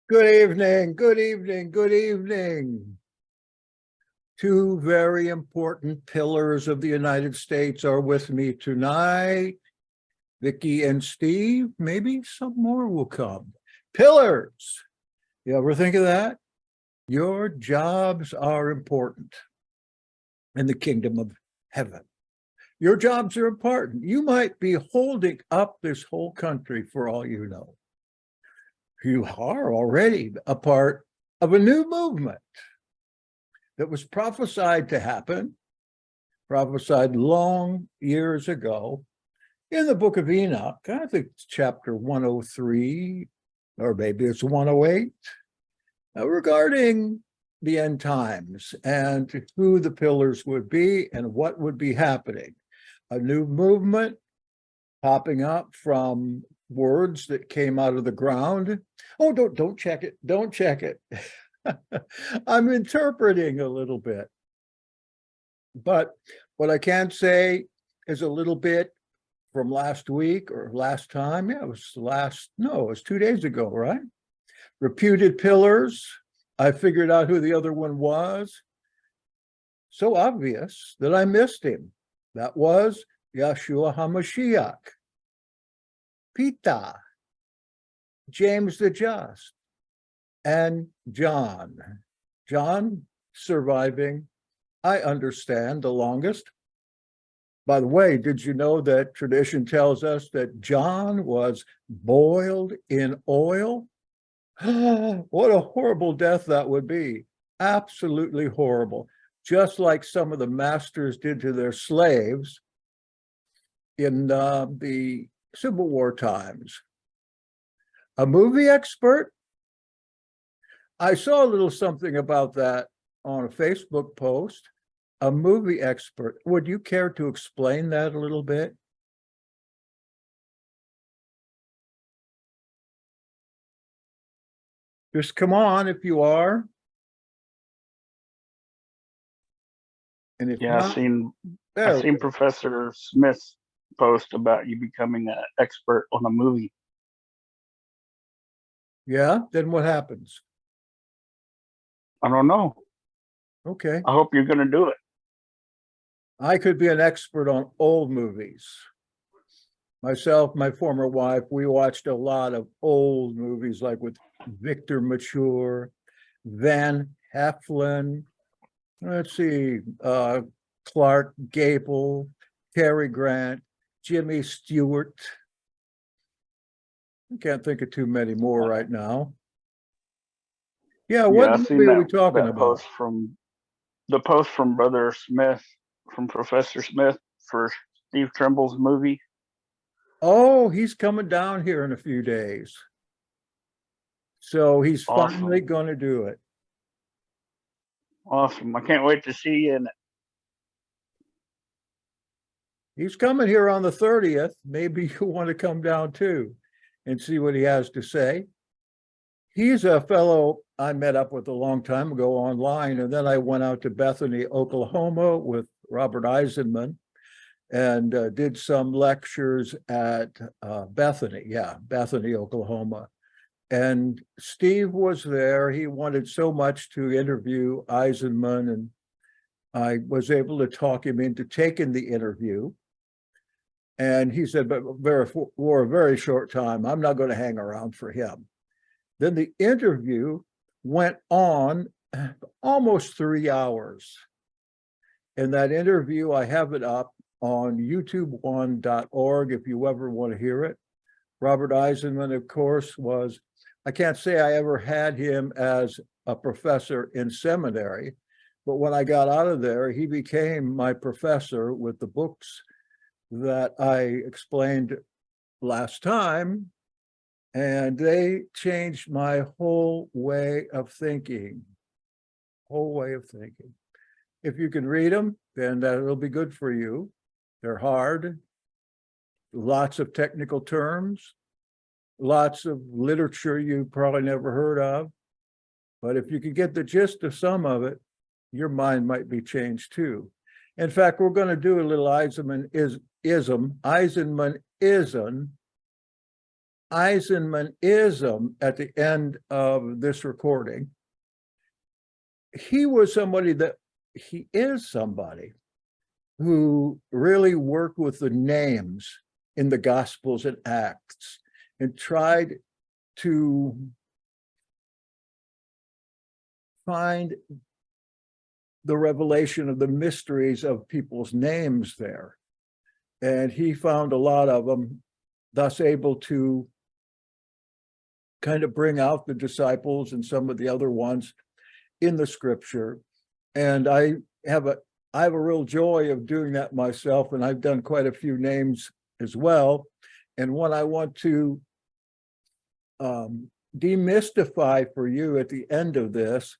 Good evening, good evening, good evening. Two very important pillars of the United States are with me tonight. Vicky and Steve, maybe some more will come. Pillars. You ever think of that? Your jobs are important in the kingdom of heaven. Your jobs are important. You might be holding up this whole country for all you know. You are already a part of a new movement that was prophesied to happen, prophesied long years ago in the book of Enoch. I think it's chapter 103, or maybe it's 108, regarding the end times and who the pillars would be and what would be happening. A new movement popping up from words that came out of the ground. Oh, don't check it. Don't check it. I'm interpreting a little bit. But what I can say is a little bit from last week or last time. Yeah, it was 2 days ago, right? Reputed pillars. I figured out who the other one was. So obvious that I missed him. That was Yahshua HaMashiach. Peter, James the Just, and John. John surviving, I understand, the longest. By the way, did you know that tradition tells us that John was boiled in oil? What a horrible death that would be. Absolutely horrible. Just like some of the masters did to their slaves in the Civil War times. A movie expert? I saw a little something about that on a Facebook post. A movie expert. Would you care to explain that a little bit? Just come on if you are. And if Yeah, not, I seen Professor Smith's post about you becoming an expert on a movie. Yeah, then what happens? I don't know. Okay. I hope you're going to do it. I could be an expert on old movies. Myself, my former wife, we watched a lot of old movies like with Victor Mature, Van Heflin, let's see, Clark Gable, Cary Grant, Jimmy Stewart. I can't think of too many more right now. Yeah, what I've seen movie are we talking that about? post from Brother Smith, from Professor Smith for Steve Trimble's movie. Oh, he's coming down here in a few days. So he's finally going to do it. Awesome. I can't wait to see you in it. He's coming here on the 30th. Maybe you want to come down too and see what he has to say. He's a fellow I met up with a long time ago online, and then I went out to Bethany, Oklahoma with Robert Eisenman and did some lectures at Bethany, Oklahoma. And Steve was there. He wanted so much to interview Eisenman, and I was able to talk him into taking the interview. And he said, but for a very short time, I'm not going to hang around for him. Then the interview went on almost 3 hours. In that interview, I have it up on youtube1.org if you ever want to hear it. Robert Eisenman, of course, I can't say I ever had him as a professor in seminary, but when I got out of there, he became my professor with the books that I explained last time, and they changed my whole way of thinking. If you can read them, then that'll be good for you. They're hard, lots of technical terms, lots of literature you probably never heard of. But if you could get the gist of some of it, your mind might be changed too. In fact, we're going to do a little Eisenmanism Eisenmanism at the end of this recording. He was somebody he is somebody who really worked with the names in the Gospels and Acts and tried to find the revelation of the mysteries of people's names there. And he found a lot of them, thus able to kind of bring out the disciples and some of the other ones in the scripture. And I have a real joy of doing that myself, and I've done quite a few names as well. And what I want to demystify for you at the end of this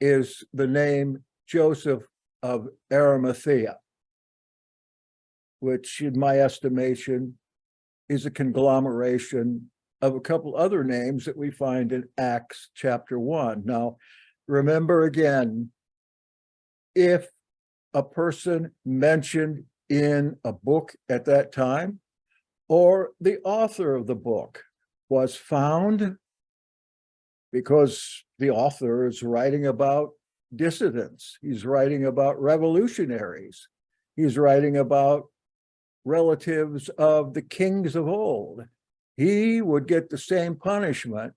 is the name Joseph of Arimathea, which in my estimation is a conglomeration of a couple other names that we find in Acts chapter 1. Now, remember again, if a person mentioned in a book at that time, or the author of the book was found, because the author is writing about dissidents, he's writing about revolutionaries, he's writing about relatives of the kings of old, he would get the same punishment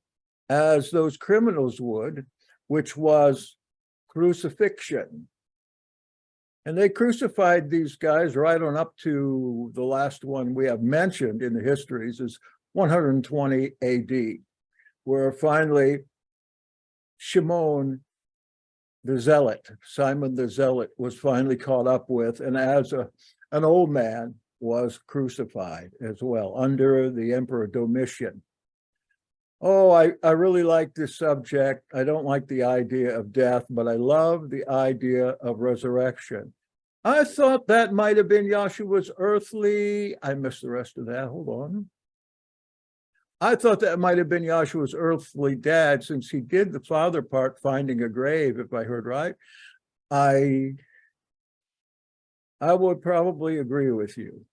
as those criminals would, which was crucifixion. And they crucified these guys right on up to the last one we have mentioned in the histories is 120 AD, where finally Simon the Zealot was finally caught up with, and as an old man was crucified as well under the Emperor Domitian. Oh, I really like this subject. I don't like the idea of death, but I love the idea of resurrection. I thought that might have been Yahshua's earthly, I missed the rest of that, hold on. I thought that might have been Yahshua's earthly dad, since he did the father part, finding a grave, if I heard right. I would probably agree with you.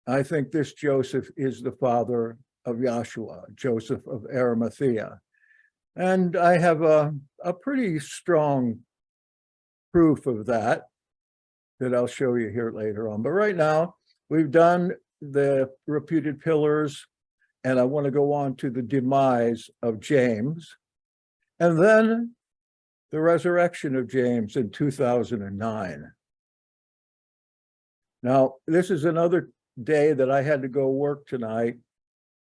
I think this Joseph is the father of Yahshua, Joseph of Arimathea. And I have a pretty strong proof of that I'll show you here later on. But right now, we've done the reputed pillars, and I want to go on to the demise of James, and then the resurrection of James in 2009. Now, this is another day that I had to go work tonight,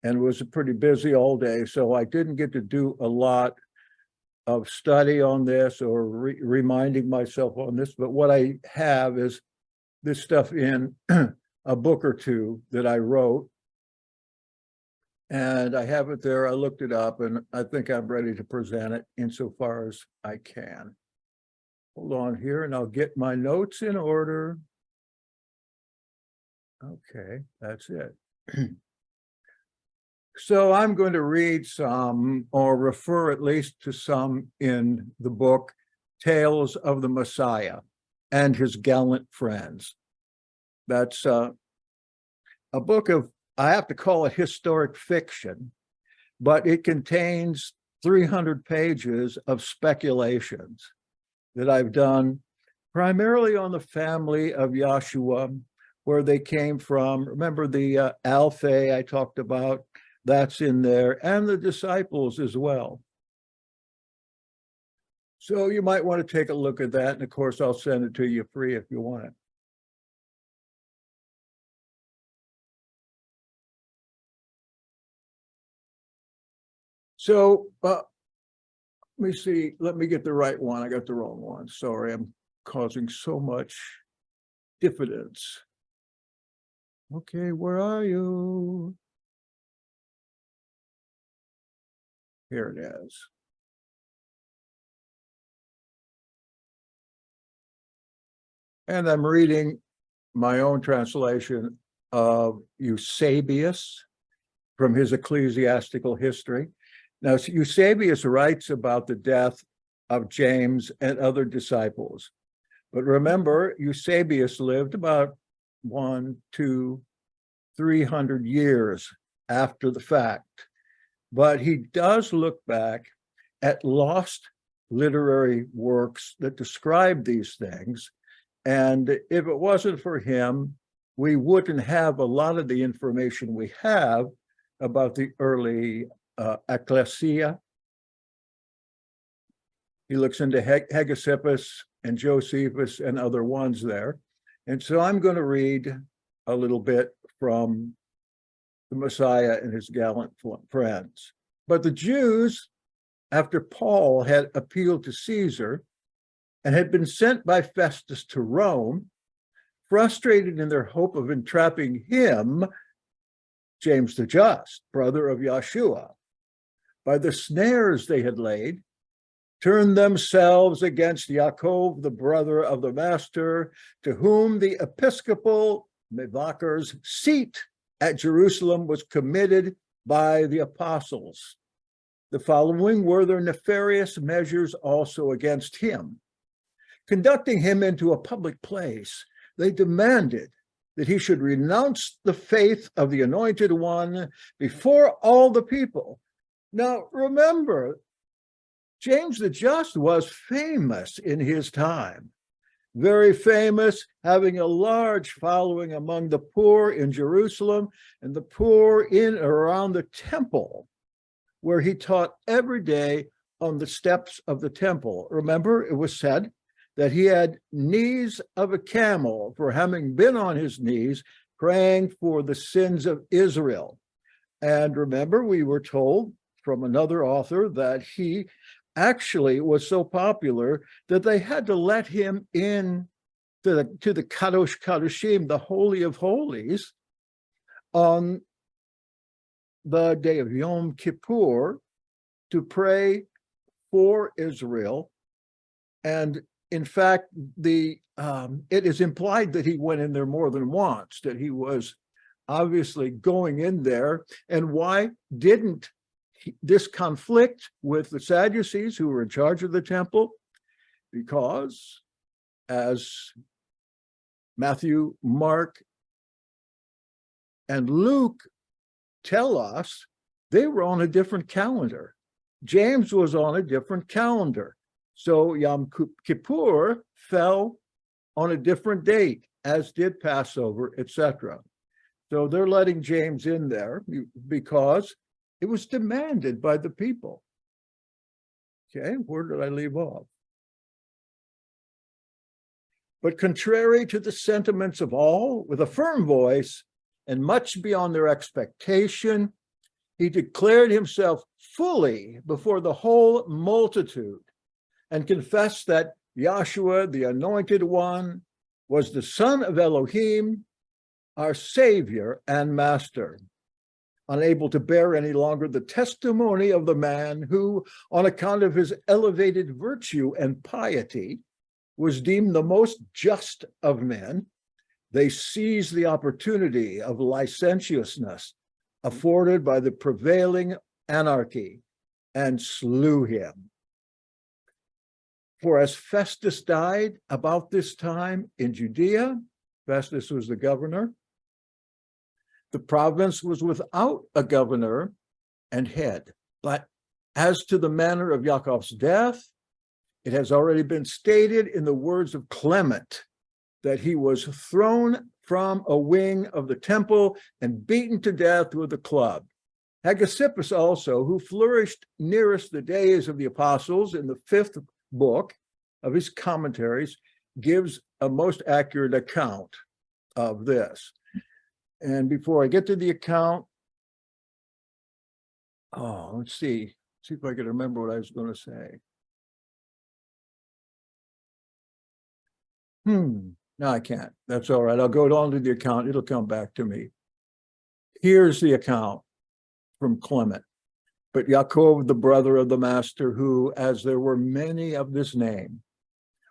and was pretty busy all day, so I didn't get to do a lot of study on this or reminding myself on this, but what I have is this stuff in a book or two that I wrote, and I have it there. I looked it up, and I think I'm ready to present it insofar as I can. Hold on here, and I'll get my notes in order. Okay, that's it. So I'm going to read some, or refer at least to some, in the book Tales of the Messiah and His Gallant Friends. That's a book of, I have to call it historic fiction, but it contains 300 pages of speculations that I've done primarily on the family of Yahshua, where they came from. Remember the Alpha I talked about? That's in there, and the disciples as well. So you might want to take a look at that, and of course I'll send it to you free if you want it. So let me see, let me get the right one. I got the wrong one. Sorry, I'm causing so much diffidence. Okay, where are you? Here it is. And I'm reading my own translation of Eusebius from his ecclesiastical history. Now, Eusebius writes about the death of James and other disciples. But remember, Eusebius lived about 100 to 300 years after the fact. But he does look back at lost literary works that describe these things. And if it wasn't for him, we wouldn't have a lot of the information we have about the early ecclesia. He looks into Hegesippus and Josephus and other ones there. And so I'm going to read a little bit from the Messiah and his gallant friends. But the Jews, after Paul had appealed to Caesar and had been sent by Festus to Rome, frustrated in their hope of entrapping him, James the Just, brother of Yahshua, by the snares they had laid, turned themselves against Yaakov, the brother of the master, to whom the episcopal Mevaker's seat at Jerusalem was committed by the apostles. The following were their nefarious measures also against him. Conducting him into a public place, they demanded that he should renounce the faith of the Anointed One before all the people. Now, remember, James the Just was famous in his time, very famous, having a large following among the poor in Jerusalem and the poor in and around the temple, where he taught every day on the steps of the temple. Remember, it was said that he had knees of a camel for having been on his knees praying for the sins of Israel. And remember, we were told from another author that he actually was so popular that they had to let him in to the Kadosh Kadoshim, the Holy of Holies, on the day of Yom Kippur to pray for Israel. And in fact, it is implied that he went in there more than once, that he was obviously going in there. And why didn't this conflict with the Sadducees who were in charge of the temple? Because as Matthew, Mark, and Luke tell us, they were on a different calendar. James was on a different calendar. So Yom Kippur fell on a different date, as did Passover, etc. So they're letting James in there because it was demanded by the people. Okay, where did I leave off? But contrary to the sentiments of all, with a firm voice and much beyond their expectation, he declared himself fully before the whole multitude and confessed that Yahshua, the Anointed One, was the Son of Elohim, our Savior and Master. Unable to bear any longer the testimony of the man who, on account of his elevated virtue and piety, was deemed the most just of men, they seized the opportunity of licentiousness afforded by the prevailing anarchy and slew him. For as Festus died about this time in Judea, Festus was the governor, the province was without a governor and head. But as to the manner of Yaakov's death, it has already been stated in the words of Clement that he was thrown from a wing of the temple and beaten to death with a club. Hegesippus also, who flourished nearest the days of the apostles in the 5th book of his commentaries, gives a most accurate account of this. And before I get to the account, let's see if I can remember what I was going to say. No, I can't. That's all right. I'll go on to the account. It'll come back to me. Here's the account from Clement. But Yaakov, the brother of the master, who, as there were many of this name,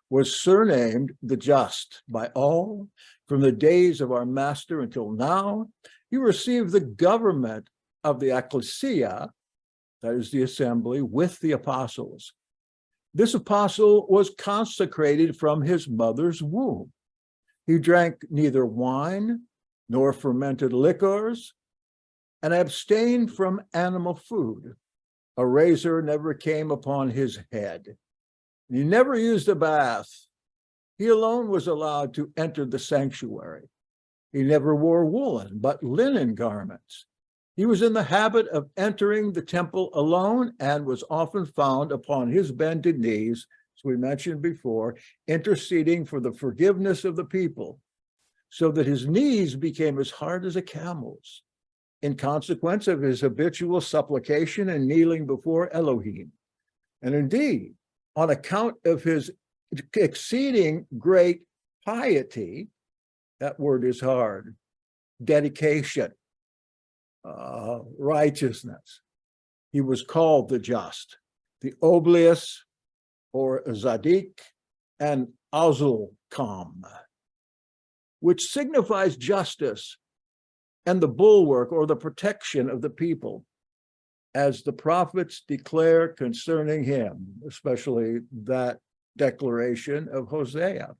was surnamed the Just by all from the days of our master until now, he received the government of the ecclesia, that is the assembly, with the apostles. This apostle was consecrated from his mother's womb. He drank neither wine nor fermented liquors, and abstained from animal food. A razor never came upon his head. He never used a bath. He alone was allowed to enter the sanctuary. He never wore woolen, but linen garments. He was in the habit of entering the temple alone and was often found upon his bended knees, as we mentioned before, interceding for the forgiveness of the people, so that his knees became as hard as a camel's, in consequence of his habitual supplication and kneeling before Elohim. And indeed, on account of his exceeding great piety, that word is hard, dedication, righteousness, he was called the just, the Oblias or Tzadik, and Azulkam, which signifies justice and the bulwark or the protection of the people, as the prophets declare concerning him, especially that declaration of Hosea.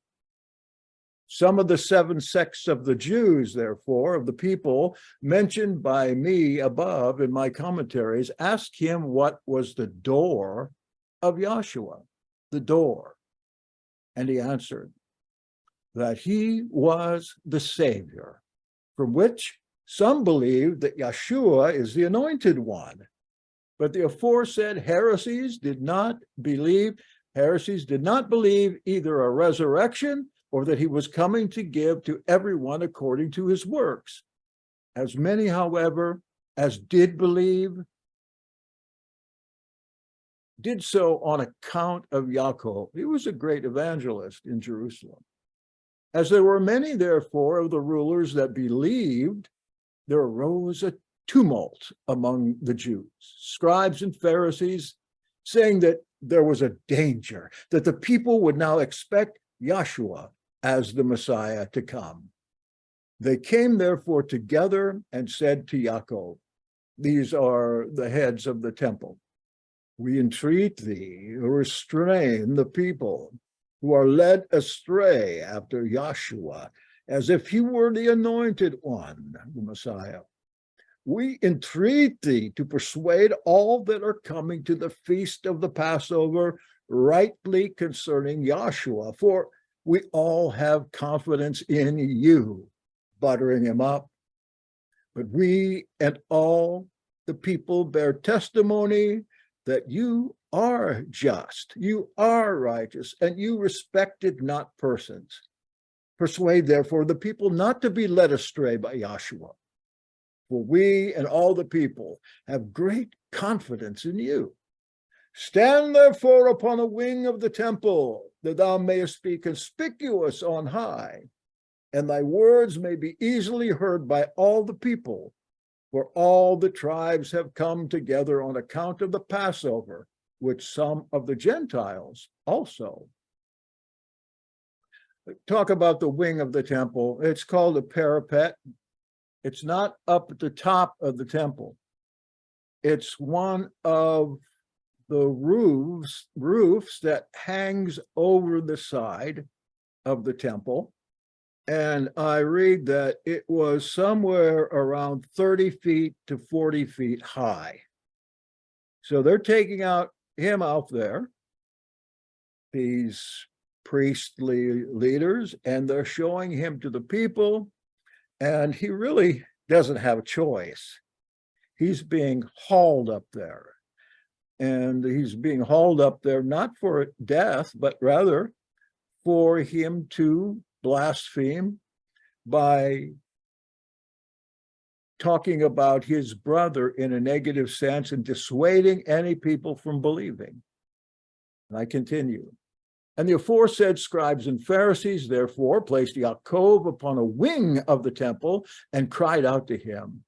Some of the 7 sects of the Jews, therefore, of the people mentioned by me above in my commentaries, asked him what was the door of Yahshua, the door. And he answered that he was the Savior, from which some believe that Yahshua is the anointed one. But the aforesaid heresies did not believe either a resurrection or that he was coming to give to everyone according to his works. As many, however, as did believe, did so on account of Yaakov. He was a great evangelist in Jerusalem. As there were many, therefore, of the rulers that believed, there arose a tumult among the Jews, scribes and Pharisees, saying that there was a danger, that the people would now expect Yahshua as the Messiah to come. They came therefore together and said to Yaakov, these are the heads of the temple, we entreat thee, restrain the people who are led astray after Yahshua, as if he were the anointed one, the Messiah. We entreat thee to persuade all that are coming to the feast of the Passover rightly concerning Yahshua, for we all have confidence in you, buttering him up. But we and all the people bear testimony that you are just, you are righteous, and you respected not persons. Persuade, therefore, the people not to be led astray by Yahshua. For we and all the people have great confidence in you. Stand therefore upon a wing of the temple, that thou mayest be conspicuous on high, and thy words may be easily heard by all the people, for all the tribes have come together on account of the Passover, which some of the Gentiles also. Talk about the wing of the temple. It's called a parapet. It's not up at the top of the temple. It's one of the roofs that hangs over the side of the temple. And I read that it was somewhere around 30 feet to 40 feet high. So they're taking him out there, these priestly leaders, and they're showing him to the people. And he really doesn't have a choice. He's being hauled up there. And he's being hauled up there not for death, but rather for him to blaspheme by talking about his brother in a negative sense and dissuading any people from believing. And I continue. And the aforesaid scribes and Pharisees, therefore, placed Yaakov upon a wing of the temple and cried out to him,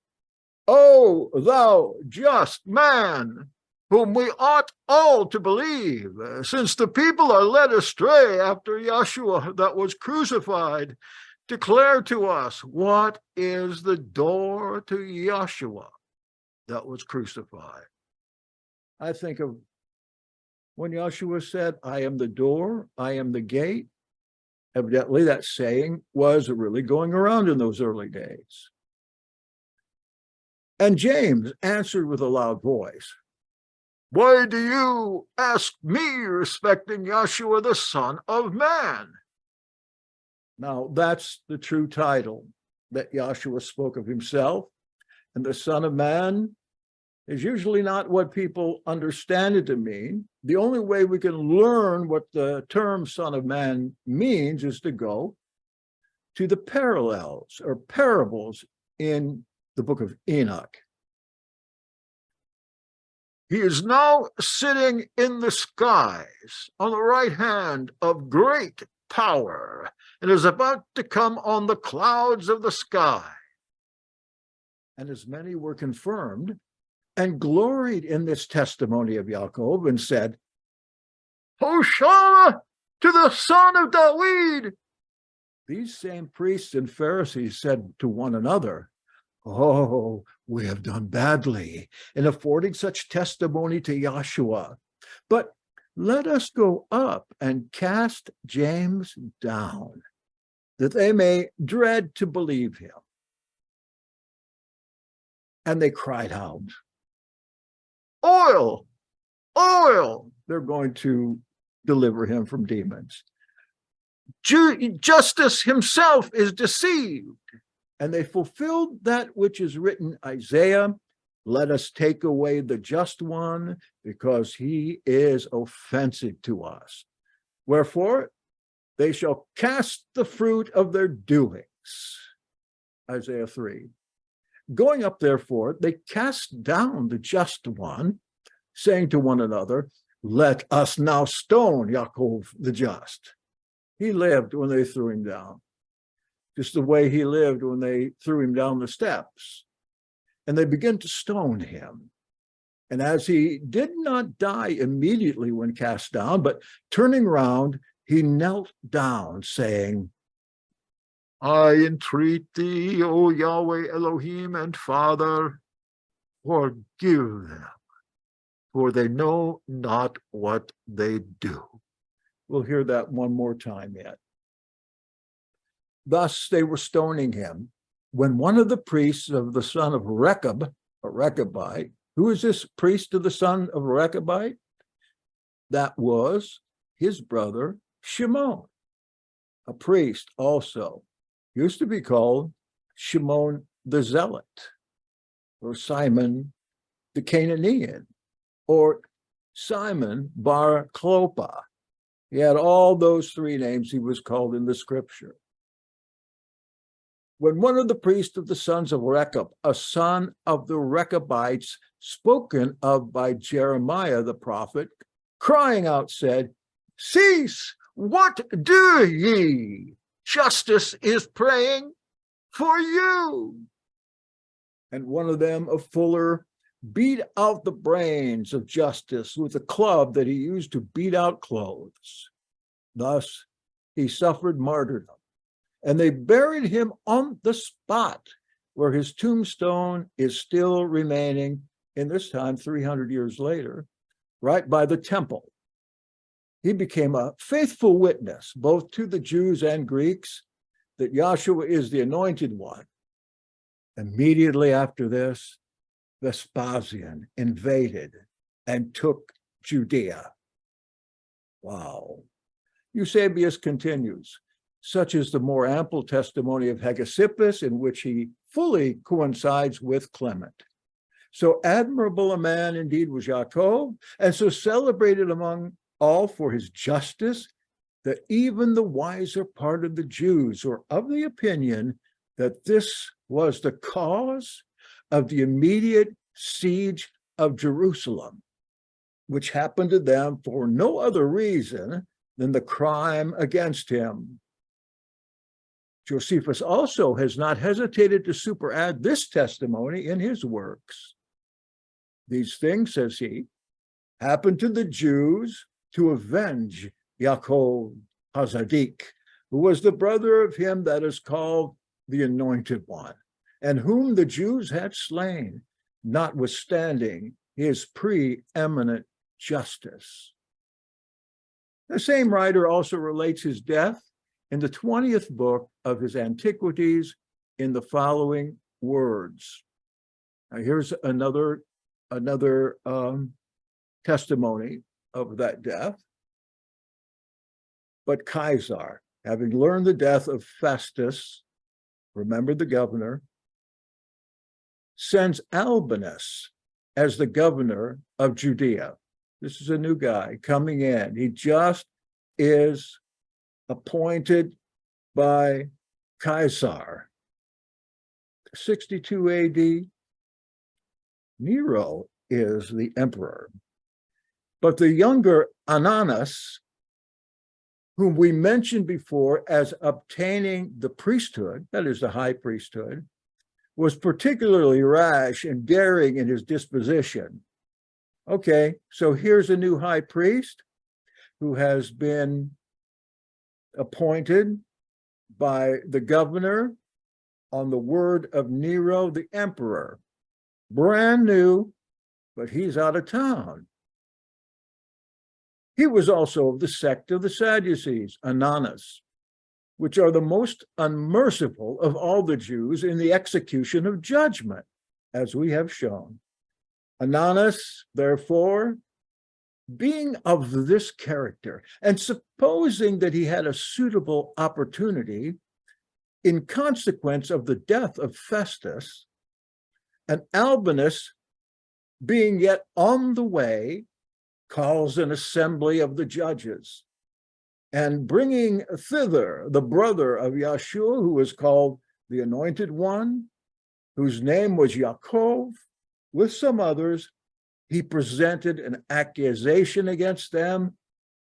O thou just man, whom we ought all to believe, since the people are led astray after Yahshua that was crucified, declare to us what is the door to Yahshua that was crucified. I think of when Yahshua said, I am the door, I am the gate. Evidently, that saying was really going around in those early days. And James answered with a loud voice, "Why do you ask me respecting Yahshua, the Son of Man?" Now, that's the true title that Yahshua spoke of himself. And the Son of Man is usually not what people understand it to mean. The only way we can learn what the term Son of Man means is to go to the parallels or parables in the book of Enoch. He is now sitting in the skies on the right hand of great power and is about to come on the clouds of the sky. And as many were confirmed and gloried in this testimony of Yaakov and said, "Hosanna to the Son of David." These same priests and Pharisees said to one another, "Oh, we have done badly in affording such testimony to Yahshua. But let us go up and cast James down, that they may dread to believe him." And they cried out, "Oil, oil!" They're going to deliver him from demons. Justice himself is deceived. And they fulfilled that which is written, Isaiah, "Let us take away the just one, because he is offensive to us. Wherefore, they shall cast the fruit of their doings." Isaiah 3. Going up, therefore, they cast down the just one, saying to one another, "Let us now stone Yaakov the just. He lived when they threw him down, just the way he lived when they threw him down the steps." And they begin to stone him. And as he did not die immediately when cast down, but turning round, he knelt down, saying, "I entreat thee, O Yahweh Elohim and Father, forgive them, for they know not what they do." We'll hear that one more time yet. Thus they were stoning him, when one of the priests of the son of Rechab, a Rechabite. Who is this priest of the son of Rechabite? That was his brother Shimon, a priest also. Used to be called Shimon the Zealot, or Simon the Canaanian, or Simon Bar Clopa. He had all those three names he was called in the scripture. When one of the priests of the sons of Rechab, a son of the Rechabites, spoken of by Jeremiah the prophet, crying out, said, "Cease, what do ye? Justice is praying for you." And one of them, a fuller, beat out the brains of Justice with a club that he used to beat out clothes. Thus he suffered martyrdom, and they buried him on the spot where his tombstone is still remaining, in this time 300 years later, right by the temple. He became a faithful witness, both to the Jews and Greeks, that Yahshua is the anointed one. Immediately after this, Vespasian invaded and took Judea. Wow. Eusebius continues, such is the more ample testimony of Hegesippus, in which he fully coincides with Clement. So admirable a man indeed was Yaakov, and so celebrated among all for his justice, that even the wiser part of the Jews were of the opinion that this was the cause of the immediate siege of Jerusalem, which happened to them for no other reason than the crime against him. Josephus also has not hesitated to superadd this testimony in his works. These things, says he, happened to the Jews to avenge Yaakov Tzadik, who was the brother of him that is called the Anointed One, and whom the Jews had slain, notwithstanding his preeminent justice. The same writer also relates his death in the 20th book of his Antiquities in the following words. Now, here's another testimony of that death. But Caesar, having learned the death of Festus, remember the governor, sends Albinus as the governor of Judea. This is a new guy coming in. He just is appointed by Caesar. 62 AD, Nero is the emperor. But the younger Ananus, whom we mentioned before as obtaining the priesthood, that is the high priesthood, was particularly rash and daring in his disposition. Okay, so here's a new high priest who has been appointed by the governor on the word of Nero, the emperor. Brand new, but he's out of town. He was also of the sect of the Sadducees, Ananus, which are the most unmerciful of all the Jews in the execution of judgment, as we have shown. Ananus, therefore, being of this character, and supposing that he had a suitable opportunity in consequence of the death of Festus, and Albinus, being yet on the way, calls an assembly of the judges, and bringing thither the brother of Yahshua, who was called the Anointed One, whose name was Yaakov, with some others, he presented an accusation against them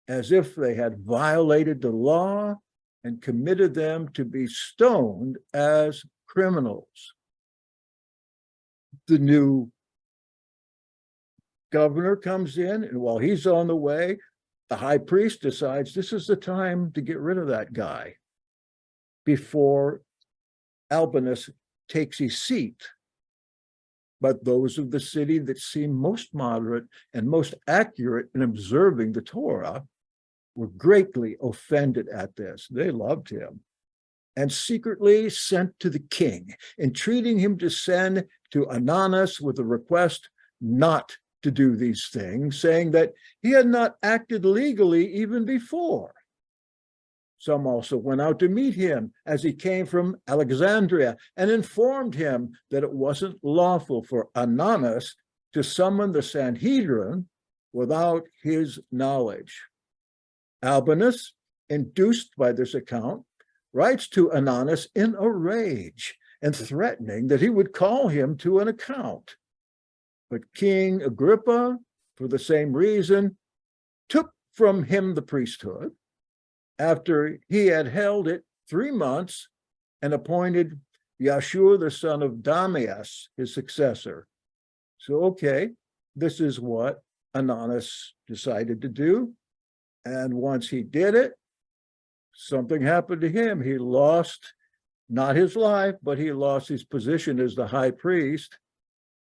as if they had violated the law and committed them to be stoned as criminals. The new governor comes in, and while he's on the way, the high priest decides this is the time to get rid of that guy before Albinus takes his seat. But those of the city that seem most moderate and most accurate in observing the Torah were greatly offended at this. They loved him and secretly sent to the king, entreating him to send to Ananus with a request not to do these things, saying that he had not acted legally even before. Some also went out to meet him as he came from Alexandria and informed him that it wasn't lawful for Ananus to summon the Sanhedrin without his knowledge. Albinus, induced by this account, writes to Ananus in a rage and threatening that he would call him to an account. But King Agrippa, for the same reason, took from him the priesthood after he had held it 3 months and appointed Yahshua, the son of Damias, his successor. So, okay, this is what Ananus decided to do. And once he did it, something happened to him. He lost not his life, but he lost his position as the high priest.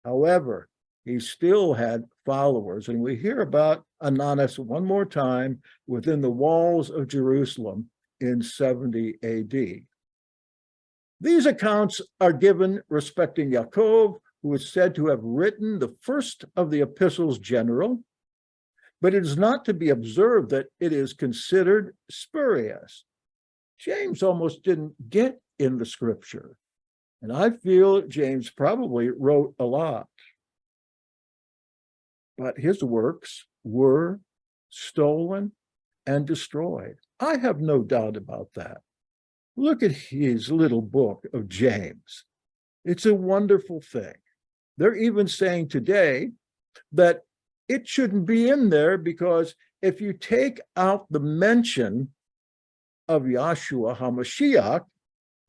However, he still had followers, and we hear about Ananus one more time within the walls of Jerusalem in 70 AD. These accounts are given respecting Yaakov, who is said to have written the first of the epistles general, but it is not to be observed that it is considered spurious. James almost didn't get in the scripture, and I feel James probably wrote a lot. But his works were stolen and destroyed. I have no doubt about that. Look at his little book of James. It's a wonderful thing. They're even saying today that it shouldn't be in there because if you take out the mention of Yahshua HaMashiach,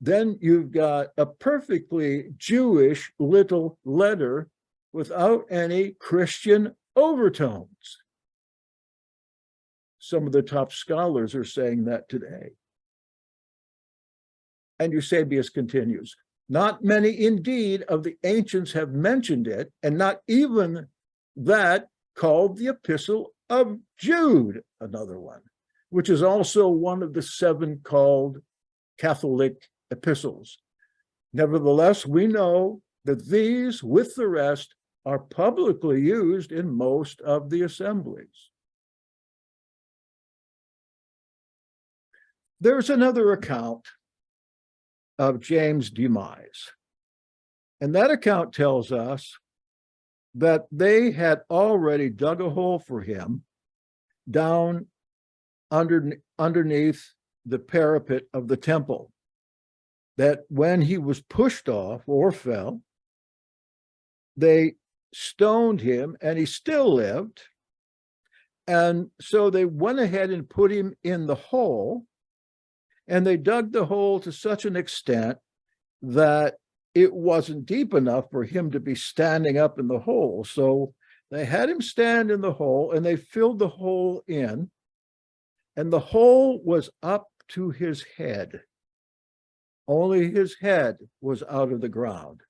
then you've got a perfectly Jewish little letter without any Christian overtones. Some of the top scholars are saying that today. And Eusebius continues, not many indeed of the ancients have mentioned it, and not even that called the Epistle of Jude, another one, which is also one of the 7 called Catholic epistles. Nevertheless, we know that these, with the rest, are publicly used in most of the assemblies. There's another account of James' demise, and that account tells us that they had already dug a hole for him down underneath the parapet of the temple, that when he was pushed off or fell, they stoned him and he still lived. And so they went ahead and put him in the hole, and they dug the hole to such an extent that it wasn't deep enough for him to be standing up in the hole. So they had him stand in the hole, and they filled the hole in, and the hole was up to his head. Only his head was out of the ground.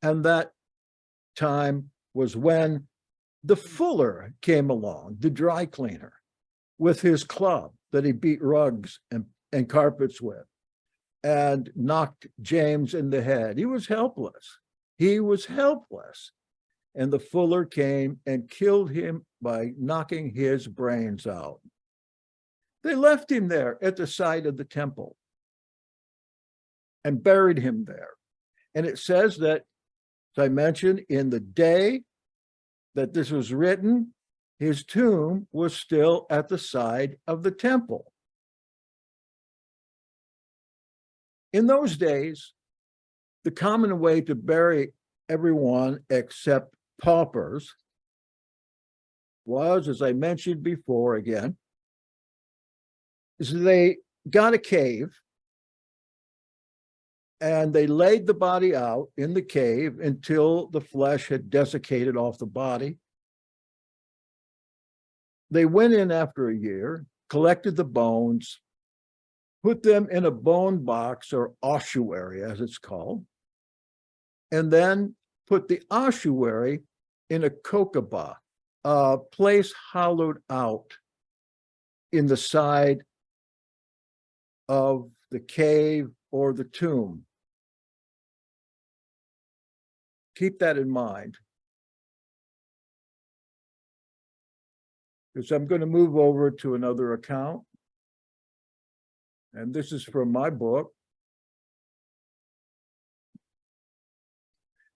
And that time was when the fuller came along, the dry cleaner, with his club that he beat rugs and carpets with, and knocked James in the head. He was helpless. He was helpless. And the fuller came and killed him by knocking his brains out. They left him there at the side of the temple and buried him there. And it says that, as I mentioned, in the day that this was written, his tomb was still at the side of the temple. In those days, the common way to bury everyone except paupers was, as I mentioned before again, is they got a cave and they laid the body out in the cave until the flesh had desiccated off the body. They went in after a year, collected the bones, put them in a bone box, or ossuary as it's called, and then put the ossuary in a kokabah, a place hollowed out in the side of the cave or the tomb. Keep that in mind, because I'm going to move over to another account. And this is from my book.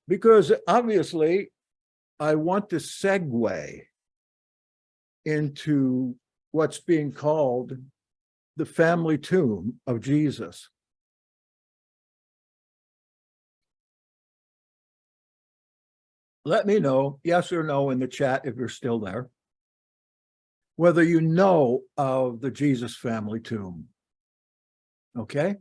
Because obviously, I want to segue into what's being called the family tomb of Jesus. Let me know, yes or no, in the chat if you're still there, whether you know of the Jesus family tomb. Okay?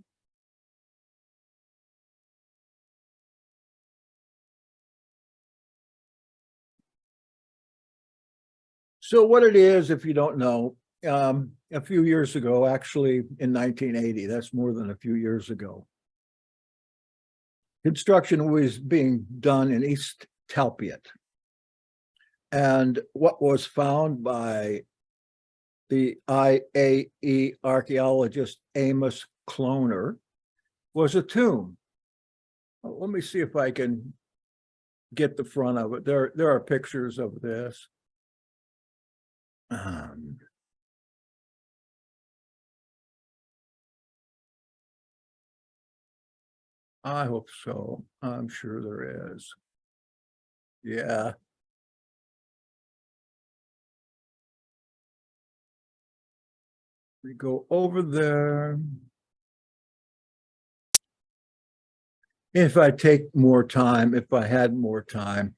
So what it is, if you don't know, a few years ago, actually in 1980, that's more than a few years ago, construction was being done in East Talbiot. And what was found by the IAE archaeologist Amos Cloner was a tomb. Well, let me see if I can get the front of it. There are pictures of this. I hope so. I'm sure there is. Yeah. We go over there. If I take more time, if I had more time,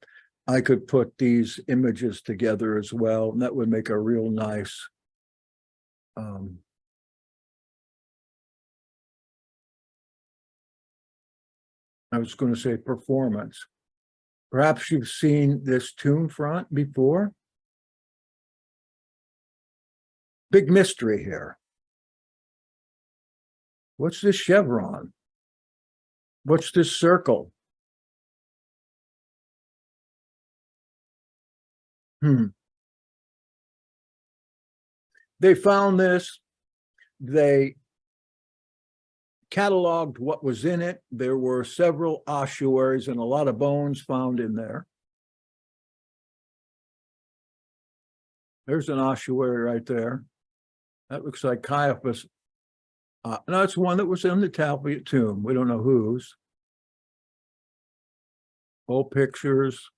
I could put these images together as well, and that would make a real nice I was going to say performance. Perhaps you've seen this tomb front before. Big mystery here. What's this chevron? What's this circle? They found this. They cataloged what was in it. There were several ossuaries and a lot of bones found in there. There's an ossuary right there. That looks like Caiaphas. No, it's one that was in the Talbiot tomb. We don't know whose. Old pictures.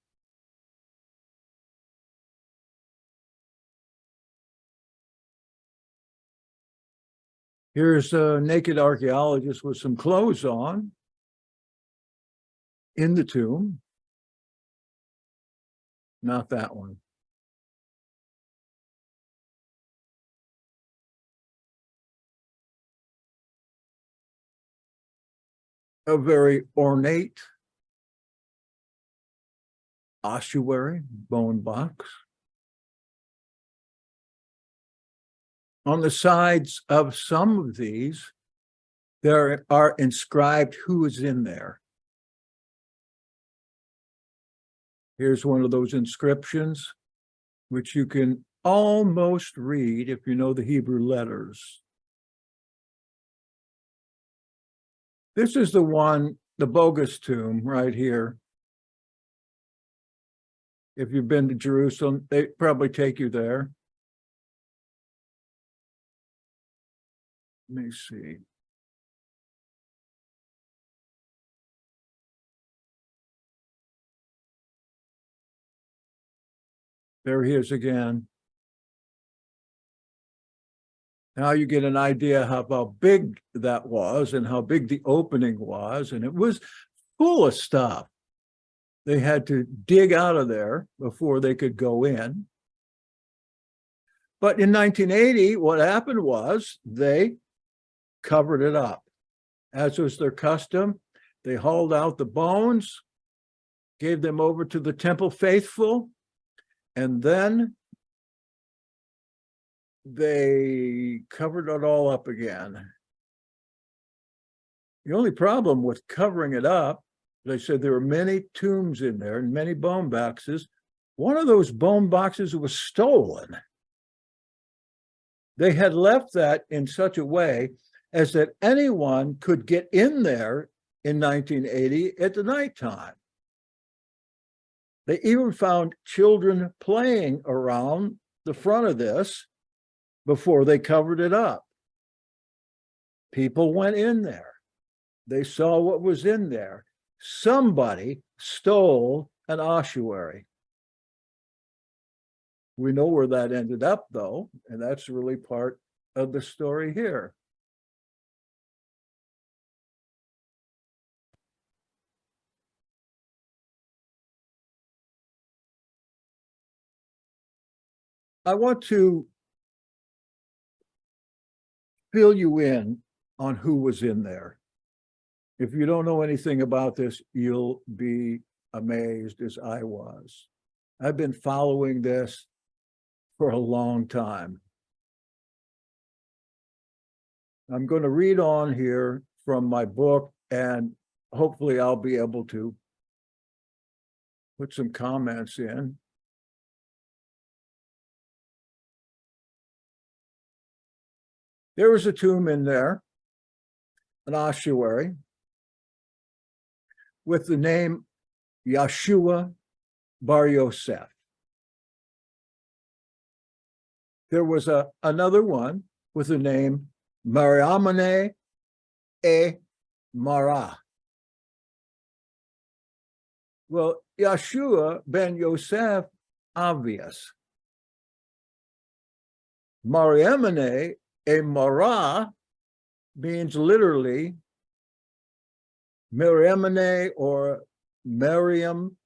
Here's a naked archaeologist with some clothes on in the tomb. Not that one. A very ornate ossuary, bone box. On the sides of some of these, there are inscribed who is in there. Here's one of those inscriptions, which you can almost read if you know the Hebrew letters. This is the one, the bogus tomb right here. If you've been to Jerusalem, they probably take you there. Let me see. There he is again. Now you get an idea how big that was and how big the opening was. And it was full of stuff. They had to dig out of there before they could go in. But in 1980, what happened was they covered it up. As was their custom, they hauled out the bones, gave them over to the temple faithful, and then they covered it all up again. The only problem with covering it up, they said there were many tombs in there and many bone boxes. One of those bone boxes was stolen. They had left that in such a way as that anyone could get in there in 1980 at the nighttime. They even found children playing around the front of this before they covered it up. People went in there. They saw what was in there. Somebody stole an ossuary. We know where that ended up, though, and that's really part of the story here. I want to fill you in on who was in there. If you don't know anything about this, you'll be amazed as I was. I've been following this for a long time. I'm going to read on here from my book, and hopefully I'll be able to put some comments in. There was a tomb in there, an ossuary, with the name Yahshua bar Yoseph. There was another one with the name Mariamene e Marah. Well, Yahshua ben Yoseph, obvious. Mariamene e Marah means literally Mariamene or Mariam,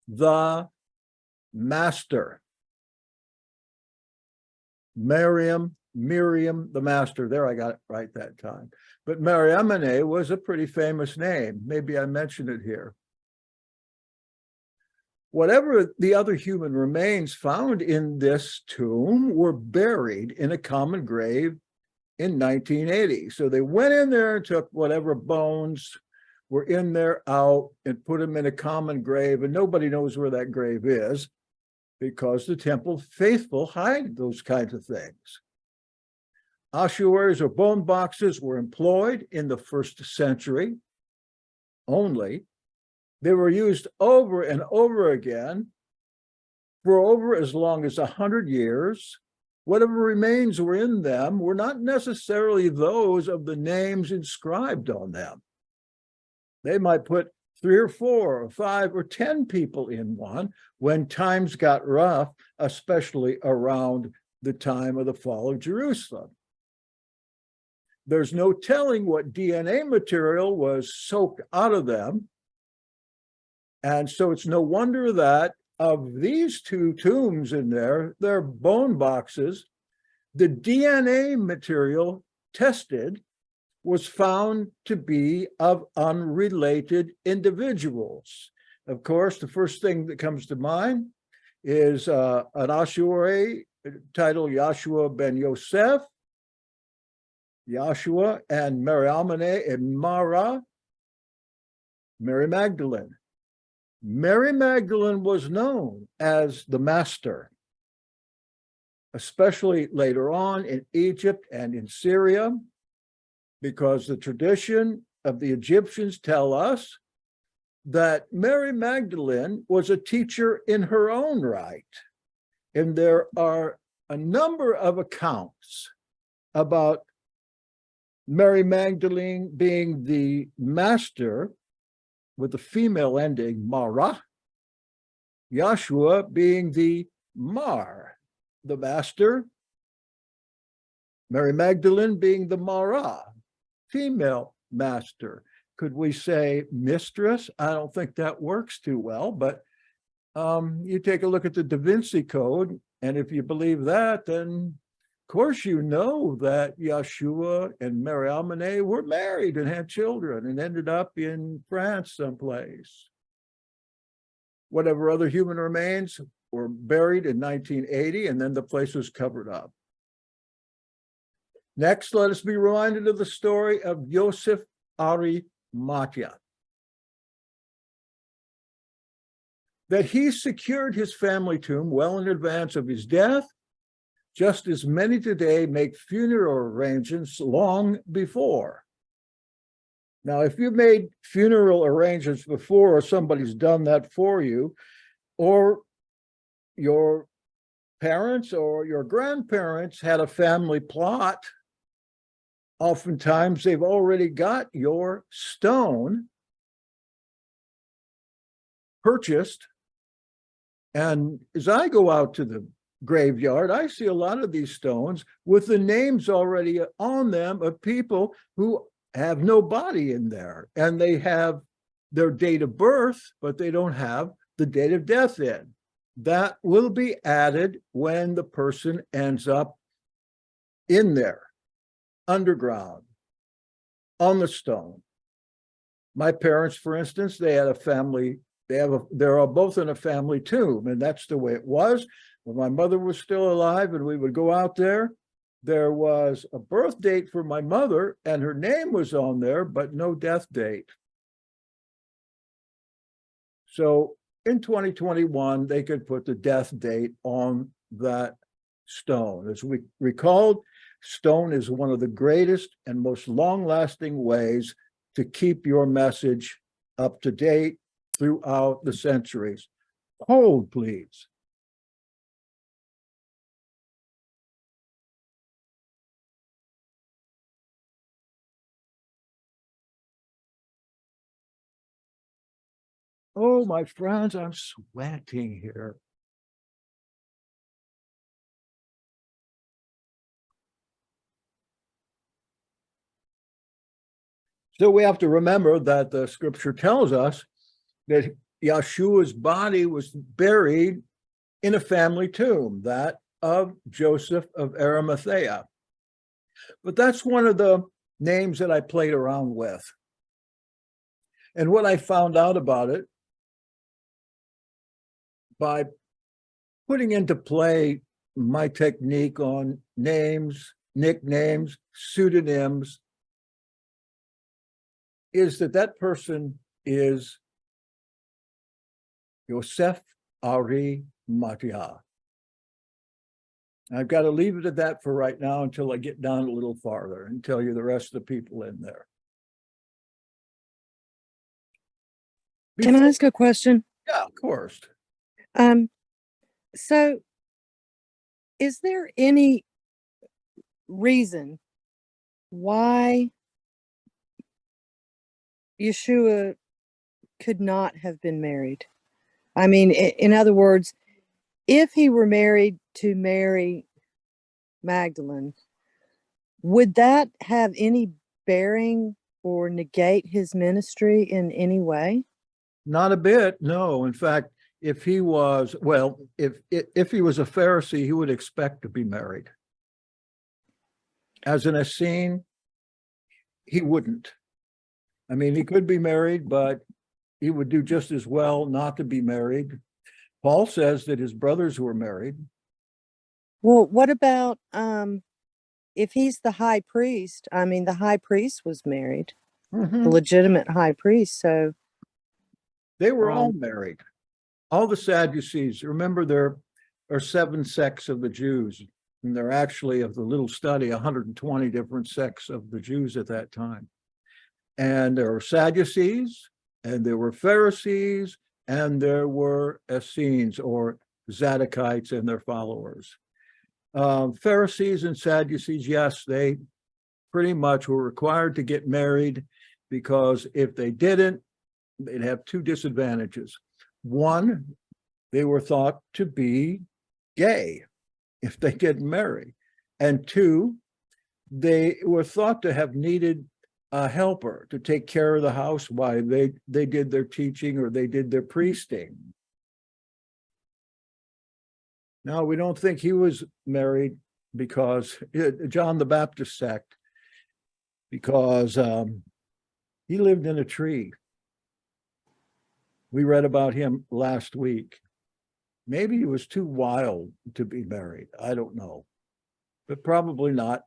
the master. Miriam, the master. There, I got it right that time. But Mariamene was a pretty famous name. Maybe I mentioned it here. Whatever the other human remains found in this tomb were buried in a common grave in 1980. So they went in there and took whatever bones were in there out and put them in a common grave, and nobody knows where that grave is because the temple faithful hide those kinds of things. ossuaries or bone boxes were employed in the 1st century only. They were used over and over again for over as long as 100 years. Whatever remains were in them were not necessarily those of the names inscribed on them. They might put 3 or 4 or 5 or 10 people in one when times got rough, especially around the time of the fall of Jerusalem. There's no telling what DNA material was soaked out of them. And so it's no wonder that of these 2 tombs in there, they're bone boxes, the DNA material tested was found to be of unrelated individuals. Of course, the first thing that comes to mind is an ossuary titled Yahshua ben Yoseph, Yahshua and Mariamene and Mara, Mary Magdalene. Mary Magdalene was known as the master, especially later on in Egypt and in Syria, because the tradition of the Egyptians tell us that Mary Magdalene was a teacher in her own right. And there are a number of accounts about Mary Magdalene being the master with the female ending, Mara, Yahshua being the Mar, the master, Mary Magdalene being the Mara, female master. Could we say mistress? I don't think that works too well, but you take a look at the Da Vinci Code, and if you believe that, then of course you know that Yahshua and Mariamene were married and had children and ended up in France someplace. Whatever other human remains were buried in 1980, and then the place was covered up. Next, let us be reminded of the story of Yoseph Arimathea. That he secured his family tomb well in advance of his death, just as many today make funeral arrangements long before. Now, if you've made funeral arrangements before, or somebody's done that for you, or your parents or your grandparents had a family plot, oftentimes they've already got your stone purchased. And as I go out to the graveyard, I see a lot of these stones with the names already on them of people who have no body in there, and they have their date of birth, but they don't have the date of death in. That will be added when the person ends up in there, underground, on the stone. My parents, for instance, they had a family, they're all both in a family tomb, and that's the way it was. When my mother was still alive and we would go out there, there was a birth date for my mother and her name was on there, but no death date. So in 2021, they could put the death date on that stone. As we recalled, stone is one of the greatest and most long-lasting ways to keep your message up to date throughout the centuries. Hold, please. Oh, my friends, I'm sweating here. So we have to remember that the scripture tells us that Yahshua's body was buried in a family tomb, that of Joseph of Arimathea. But that's one of the names that I played around with. And what I found out about it, by putting into play my technique on names, nicknames, pseudonyms, is that that person is Yoseph Ari Matyah. I've got to leave it at that for right now until I get down a little farther and tell you the rest of the people in there. Can I ask a question? Yeah, of course. So is there any reason why Yahshua could not have been married? I mean, in other words, if he were married to Mary Magdalene, would that have any bearing or negate his ministry in any way? Not a bit, no. In fact, if he was, well, if he was a Pharisee, he would expect to be married. As an Essene, he wouldn't. I mean, he could be married, but he would do just as well not to be married. Paul says that his brothers were married. Well, what about if he's the high priest? I mean, the high priest was married, the legitimate high priest. So they were all married. All the Sadducees. Remember, there are 7 sects of the Jews, and they're actually, of the little study, 120 different sects of the Jews at that time. And there were Sadducees, and there were Pharisees, and there were Essenes or Zadokites and their followers. Pharisees and Sadducees, yes, they pretty much were required to get married, because if they didn't, they'd have 2 disadvantages. One, they were thought to be gay if they didn't marry. And 2, they were thought to have needed a helper to take care of the house while they did their teaching or they did their priesting. Now, we don't think he was married because John the Baptist sect, because he lived in a tree. We read about him last week. Maybe he was too wild to be married. I don't know, but probably not.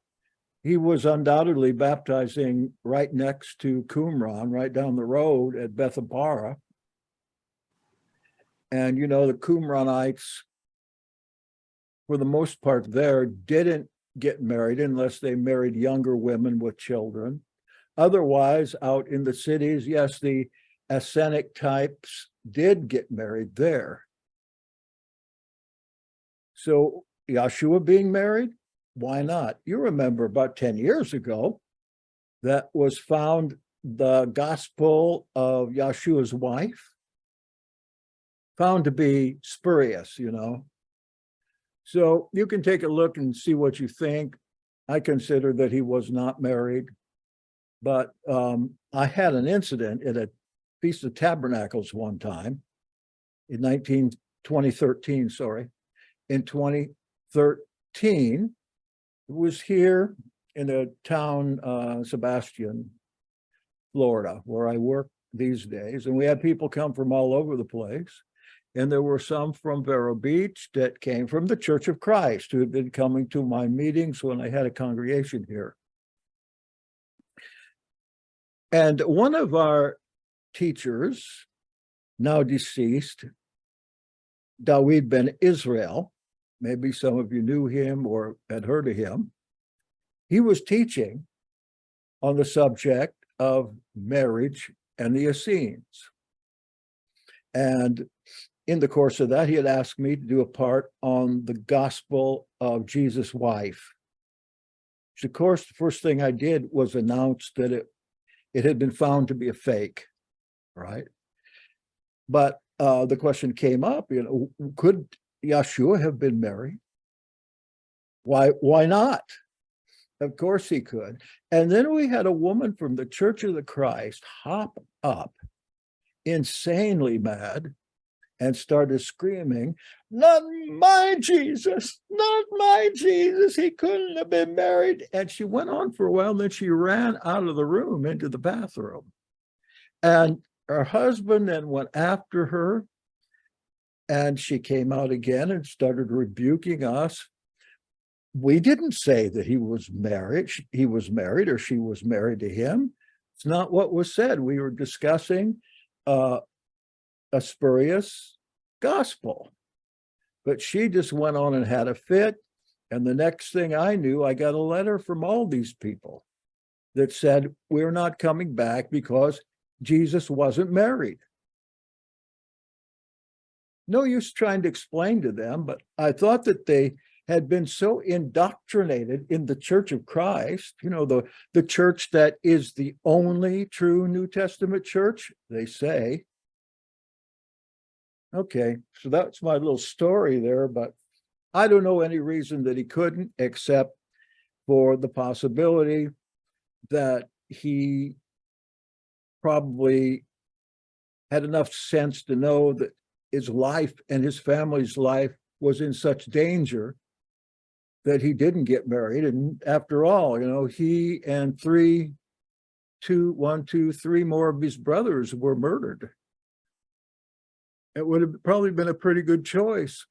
He was undoubtedly baptizing right next to Qumran, right down the road at Bethabara. And, you know, the Qumranites, for the most part there, didn't get married unless they married younger women with children. Otherwise, out in the cities, yes, the Essenic types did get married there. So Yahshua being married, why not? You remember about 10 years ago, that was found the gospel of Yahshua's wife, found to be spurious, you know. So you can take a look and see what you think. I consider that he was not married, but I had an incident at a Feast of Tabernacles one time in 2013, sorry. In 2013, it was here in the town, Sebastian, Florida, where I work these days. And we had people come from all over the place. And there were some from Vero Beach that came from the Church of Christ who had been coming to my meetings when I had a congregation here. And one of our teachers, now deceased, Dawid ben Israel, maybe some of you knew him or had heard of him, he was teaching on the subject of marriage and the Essenes. And in the course of that, he had asked me to do a part on the gospel of Jesus' wife. Which, of course, the first thing I did was announce that it had been found to be a fake, right? But the question came up, you know, could Yahshua have been married? Why not? Of course he could. And then we had a woman from the Church of the Christ hop up, insanely mad, and started screaming, "Not my Jesus, not my Jesus, he couldn't have been married." And she went on for a while, and then she ran out of the room into the bathroom. And her husband then went after her, and she came out again and started rebuking us. We didn't say that he was married, or she was married to him. It's not what was said. We were discussing a spurious gospel. But she just went on and had a fit And the next thing I knew, I got a letter from all these people that said, we're not coming back because Jesus wasn't married. No use trying to explain to them, but I thought that they had been so indoctrinated in the Church of Christ, you know, the church that is the only true New Testament church, they say. Okay, so that's my little story there, but I don't know any reason that he couldn't, except for the possibility that he probably had enough sense to know that his life and his family's life was in such danger that he didn't get married. And after all, you know, he and three more of his brothers were murdered. It would have probably been a pretty good choice.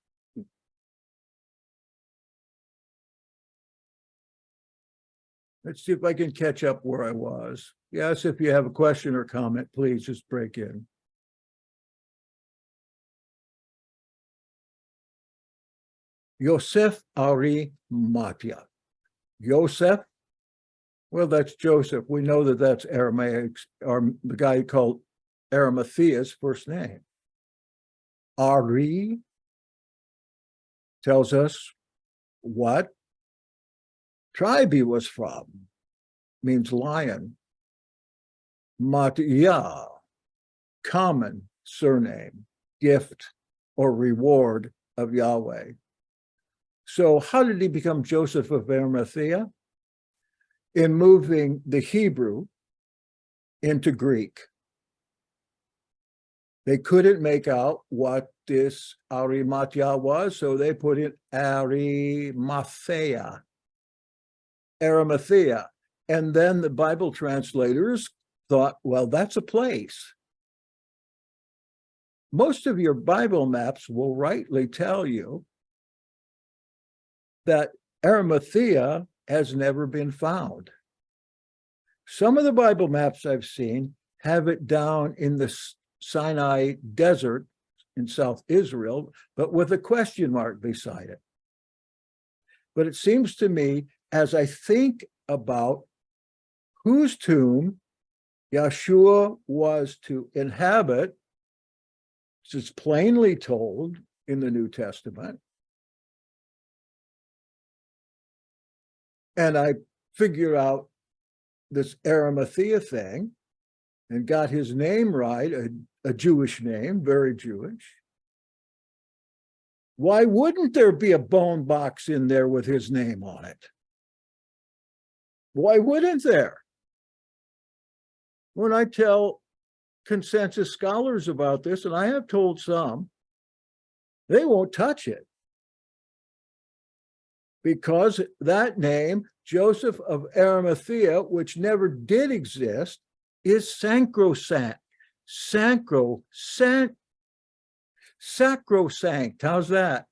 Let's see if I can catch up where I was. Yes, if you have a question or comment, please just break in. Yoseph Arimathea. Yoseph, well, that's Joseph. We know that that's Aramaic, or the guy called Arimathea's first name. Ari tells us what tribe he was from, means lion. Matyah, common surname, gift or reward of Yahweh. So how did he become Joseph of Arimathea? In moving the Hebrew into Greek. They couldn't make out what this Arimathea was, so they put in Arimathea. Arimathea. And then the Bible translators thought, well, that's a place. Most of your Bible maps will rightly tell you that Arimathea has never been found. Some of the Bible maps I've seen have it down in the Sinai desert in South Israel, but with a question mark beside it. But it seems to me, as I think about whose tomb Yahshua was to inhabit, this is plainly told in the New Testament, and I figure out this Arimathea thing and got his name right, a Jewish name, very Jewish. Why wouldn't there be a bone box in there with his name on it? Why wouldn't there? When I tell consensus scholars about this, and I have told some, they won't touch it. Because that name, Joseph of Arimathea, which never did exist, is sacrosanct. Sacrosanct. How's that?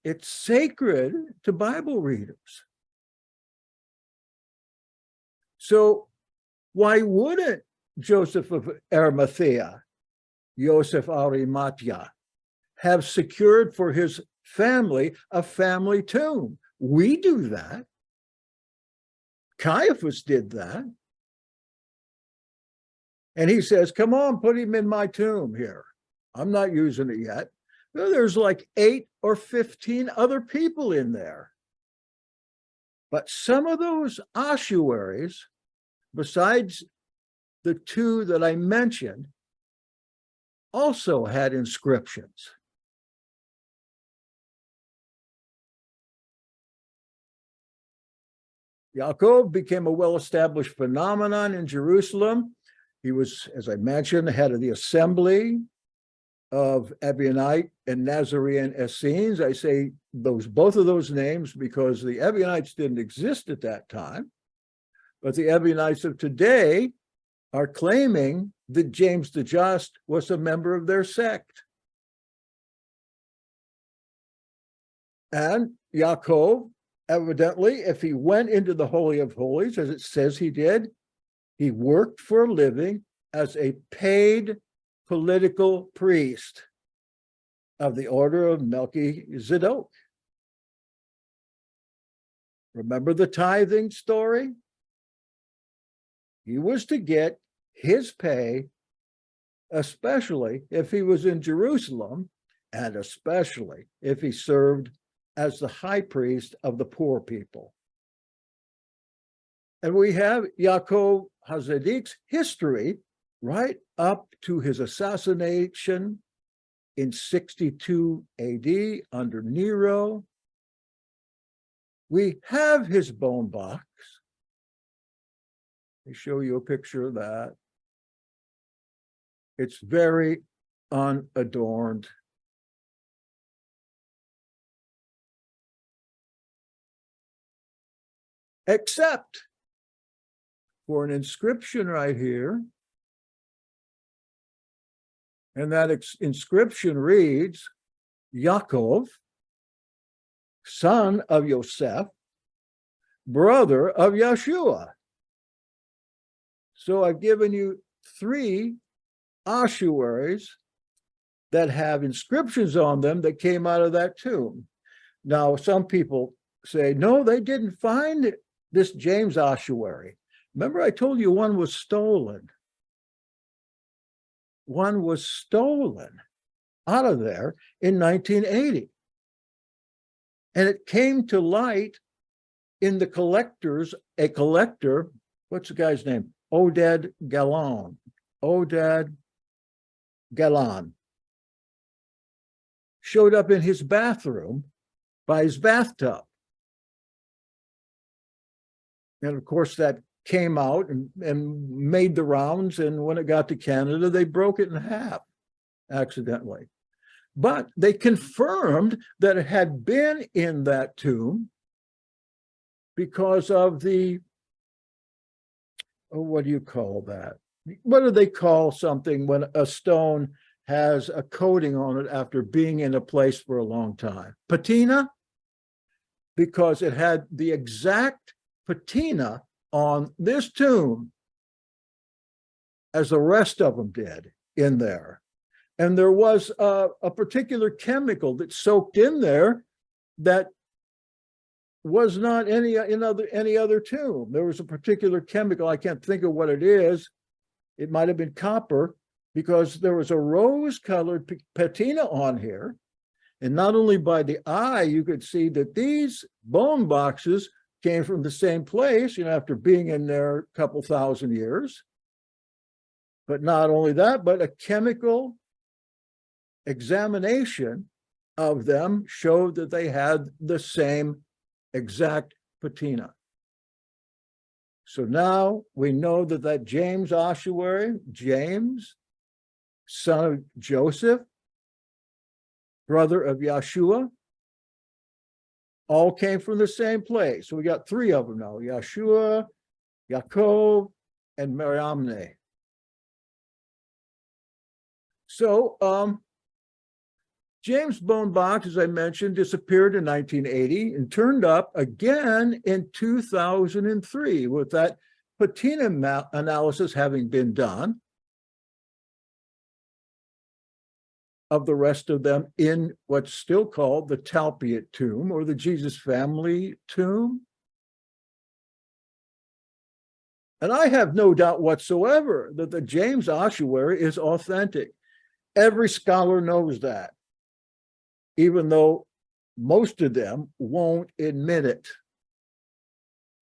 It's sacred to Bible readers. So why wouldn't Joseph of Arimathea, Yosef Arimathea, have secured for his family a family tomb? We do that. Caiaphas did that. And he says, come on, put him in my tomb here. I'm not using it yet. There's like 8 or 15 other people in there. But some of those ossuaries, besides the 2 that I mentioned, also had inscriptions. Yaakov became a well-established phenomenon in Jerusalem. He was, as I mentioned, the head of the assembly of Ebionite and Nazarene Essenes. I say both of those names because the Ebionites didn't exist at that time, but the Ebionites of today are claiming that James the Just was a member of their sect. And Yaakov, evidently, if he went into the Holy of Holies, as it says he did, he worked for a living as a paid political priest of the order of Melchizedek. Remember the tithing story? He was to get his pay, especially if he was in Jerusalem, and especially if he served as the high priest of the poor people. And we have Yaakov HaZadik's history right up to his assassination in 62 AD under Nero. We have his bone box. Let me show you a picture of that. It's very unadorned. Except for an inscription right here. And that inscription reads, Yaakov, son of Yoseph, brother of Yahshua. So I've given you 3 ossuaries that have inscriptions on them that came out of that tomb. Now, some people say, no, they didn't find this James ossuary. Remember, I told you one was stolen. One was stolen out of there in 1980. And it came to light in the collectors, a collector, what's the guy's name? Oded Gallant. Oded Gallant showed up in his bathroom by his bathtub. And of course, that came out and made the rounds. And when it got to Canada, they broke it in half accidentally. But they confirmed that it had been in that tomb because of the, what do you call that? What do they call something when a stone has a coating on it after being in a place for a long time? Patina? Because it had the exact patina on this tomb as the rest of them did in there. And there was a particular chemical that soaked in there that was not any other tomb. There was a particular chemical, I can't think of what it is. It might have been copper, because there was a rose-colored patina on here. And not only by the eye, you could see that these bone boxes came from the same place, after being in there a couple thousand years. But not only that, but a chemical examination of them showed that they had the same exact patina. So now we know that James ossuary, James, son of Joseph, brother of Yahshua, all came from the same place. So we got 3 of them now: Yahshua, Yaakov, and Mariamne. So James' bone box, as I mentioned, disappeared in 1980 and turned up again in 2003 with that patina analysis having been done of the rest of them in what's still called the Talbiot tomb, or the Jesus family tomb. And I have no doubt whatsoever that the James ossuary is authentic. Every scholar knows that, even though most of them won't admit it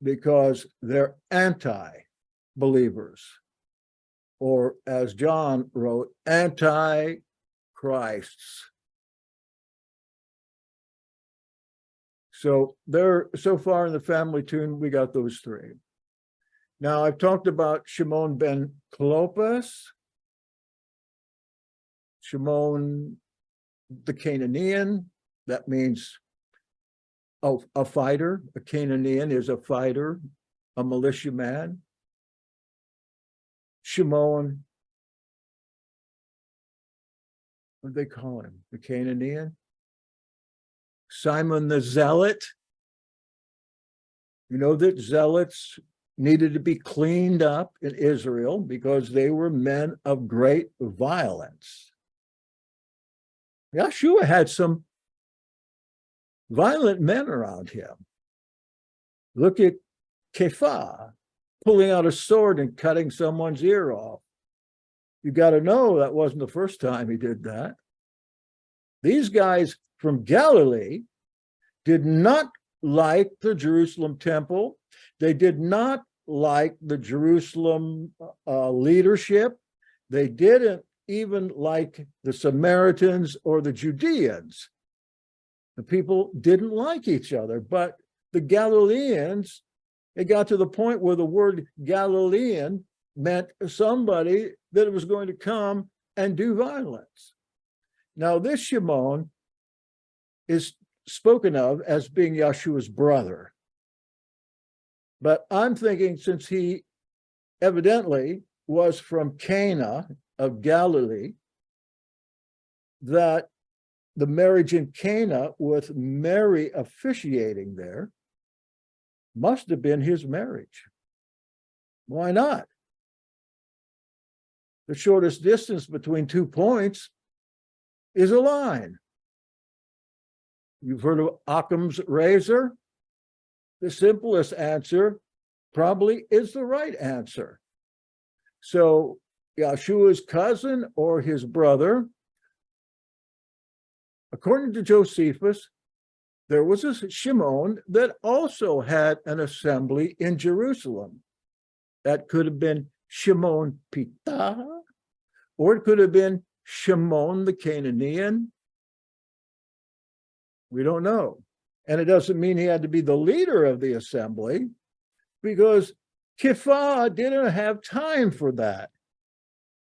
because they're anti-believers, or as John wrote, anti-Christs. So far in the family tomb, we got those 3. Now, I've talked about Shimon ben Clopas, Shimon the Canaanian. That means a fighter. A Canaanian is a fighter, a militiaman. Shimon, what do they call him? The Canaanian? Simon the Zealot. You know that zealots needed to be cleaned up in Israel because they were men of great violence. Yahshua had some violent men around him. Look at Kepha pulling out a sword and cutting someone's ear off. You got to know that wasn't the first time he did that. These guys from Galilee did not like the Jerusalem temple. They did not like the Jerusalem leadership. They didn't even like the Samaritans or the Judeans. The people didn't like each other, but the Galileans, it got to the point where the word Galilean meant somebody that was going to come and do violence. Now, this Shimon is spoken of as being Yahshua's brother. But I'm thinking, since he evidently was from Cana of Galilee, that the marriage in Cana with Mary officiating there must have been his marriage. Why not? The shortest distance between 2 points is a line. You've heard of Occam's razor? The simplest answer probably is the right answer. So Yahshua's cousin or his brother, according to Josephus, there was a Shimon that also had an assembly in Jerusalem. That could have been Shimon Pitah, or it could have been Shimon the Canaanian. We don't know. And it doesn't mean he had to be the leader of the assembly, because Kepha didn't have time for that.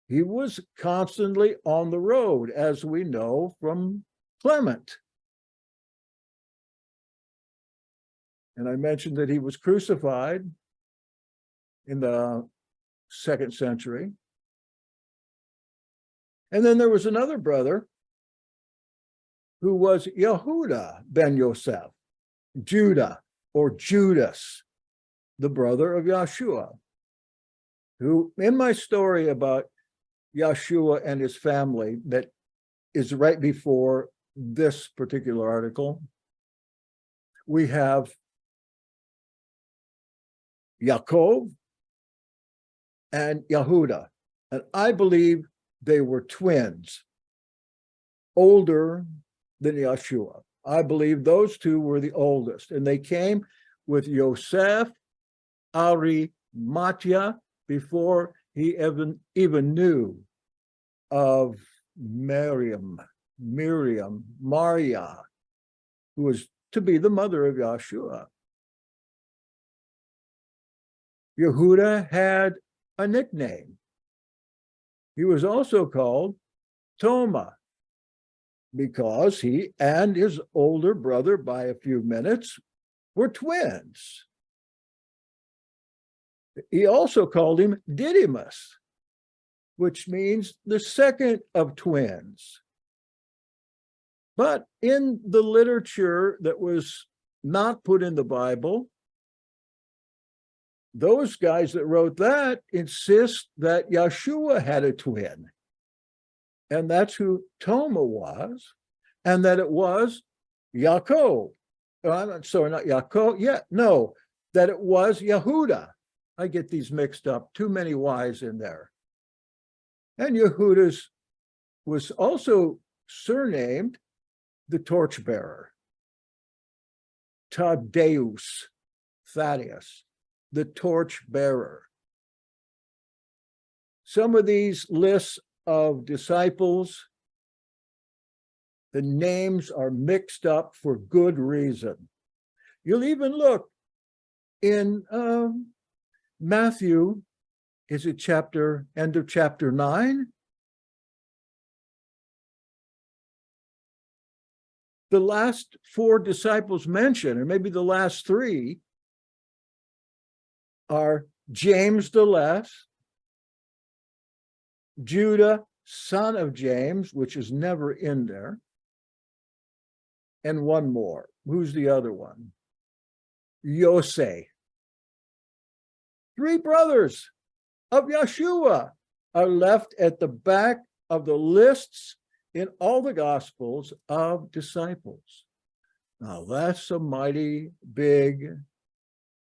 He was constantly on the road, as we know from Clement. And I mentioned that he was crucified in the 2nd century. And then there was another brother who was Yahudah ben Yoseph, Judah or Judas, the brother of Yahshua, who, in my story about Yahshua and his family that is right before this particular article, we have Yaakov and Yahudah. And I believe they were twins, older than Yahshua. I believe those two were the oldest. And they came with Yoseph, Arimathea, before he even knew of Maryam, Maryah, who was to be the mother of Yahshua. Yahudah had a nickname. He was also called Toma, because he and his older brother, by a few minutes, were twins. He also called him Didymos, which means the second of twins. But in the literature that was not put in the Bible, those guys that wrote that insist that Yahshua had a twin. And that's who Toma was, and that it was Yaakov. I'm sorry, not Yaakov. Yeah, no, that it was Yahudah. I get these mixed up, too many Y's in there. And Yahudah's was also surnamed the torchbearer, Theudas, the torchbearer. Some of these lists of disciples, the names are mixed up for good reason. You'll even look in Matthew, is it end of chapter 9? The last 4 disciples mentioned, or maybe the last 3, are James the less, Judah, son of James, which is never in there, and one more. Who's the other one? Yosef. 3 brothers of Yahshua are left at the back of the lists in all the Gospels of disciples. Now, that's a mighty big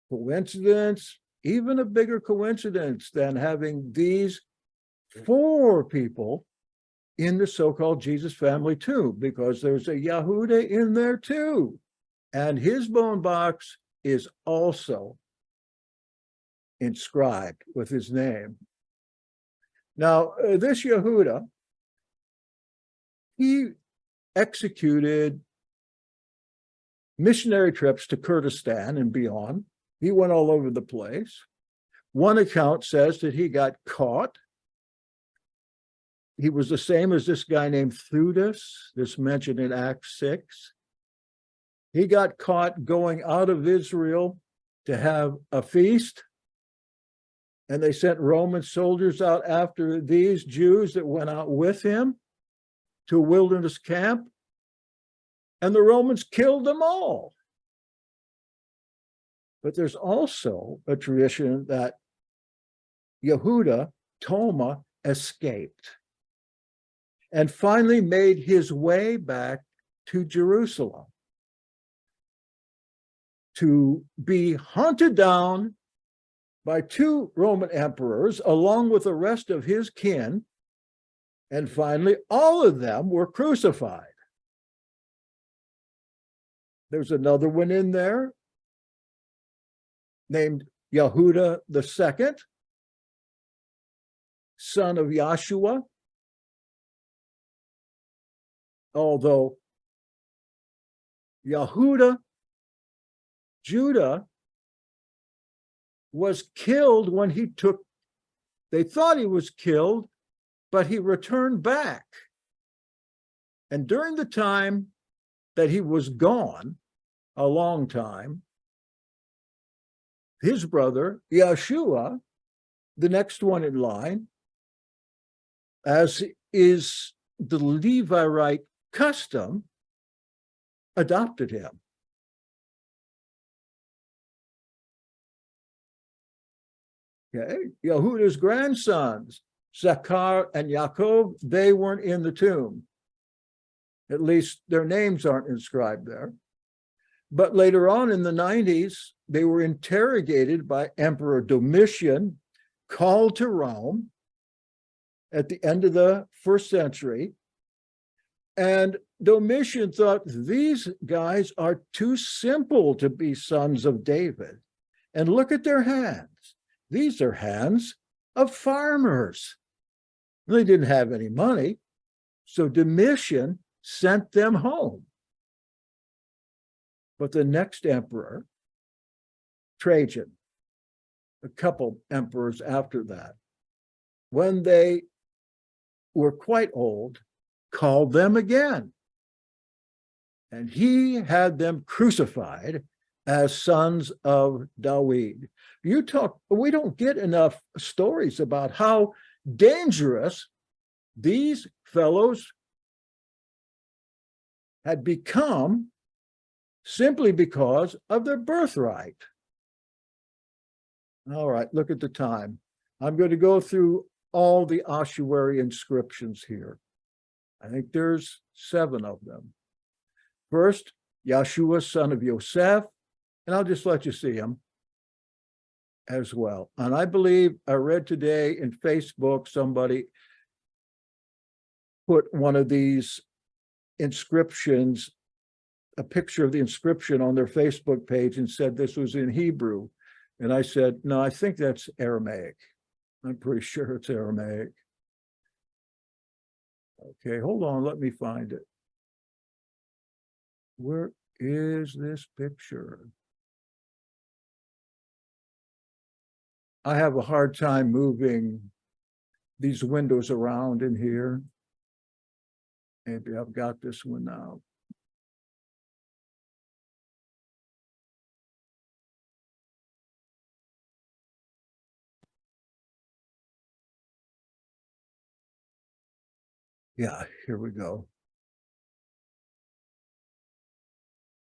Coincidence, even a bigger coincidence than having these 4 people in the so-called Jesus family too, because there's a Yahudah in there too. And his bone box is also inscribed with his name. Now, this Yahudah, he executed missionary trips to Kurdistan and beyond. He went all over the place. One account says that he got caught. He was the same as this guy named Theudas, this mentioned in Acts 6. He got caught going out of Israel to have a feast, and they sent Roman soldiers out after these Jews that went out with him to a wilderness camp, and the Romans killed them all. But there's also a tradition that Yahudah, Toma, escaped and finally made his way back to Jerusalem to be hunted down by 2 Roman emperors along with the rest of his kin, and finally all of them were crucified. There's another one in there named Yahudah II, son of Yahshua, although Yahudah, Judah, was killed when he took, they thought he was killed, but he returned back. And during the time that he was gone, a long time, his brother, Yahshua, the next one in line, as is the Levite custom, adopted him. Okay, Yahudah's grandsons, Zachar and Yaakov, they weren't in the tomb. At least their names aren't inscribed there. But later on in the 90s, they were interrogated by Emperor Domitian, called to Rome at the end of the 1st century. And Domitian thought these guys are too simple to be sons of David. And look at their hands. These are hands of farmers. They didn't have any money, so Domitian sent them home. But the next emperor, Trajan, a couple emperors after that, when they were quite old, called them again. And he had them crucified as sons of David. We don't get enough stories about how dangerous these fellows had become simply because of their birthright. All right, look at the time. I'm going to go through all the ossuary inscriptions here. I think there's 7 of them. First, Yahshua, son of Yoseph, and I'll just let you see him as well. And I believe I read today in Facebook, somebody put one of these inscriptions, a picture of the inscription on their Facebook page and said this was in Hebrew. And I said, no, I think that's Aramaic. I'm pretty sure it's Aramaic. Okay, hold on, let me find it. Where is this picture? I have a hard time moving these windows around in here. Maybe I've got this one now. Yeah, here we go.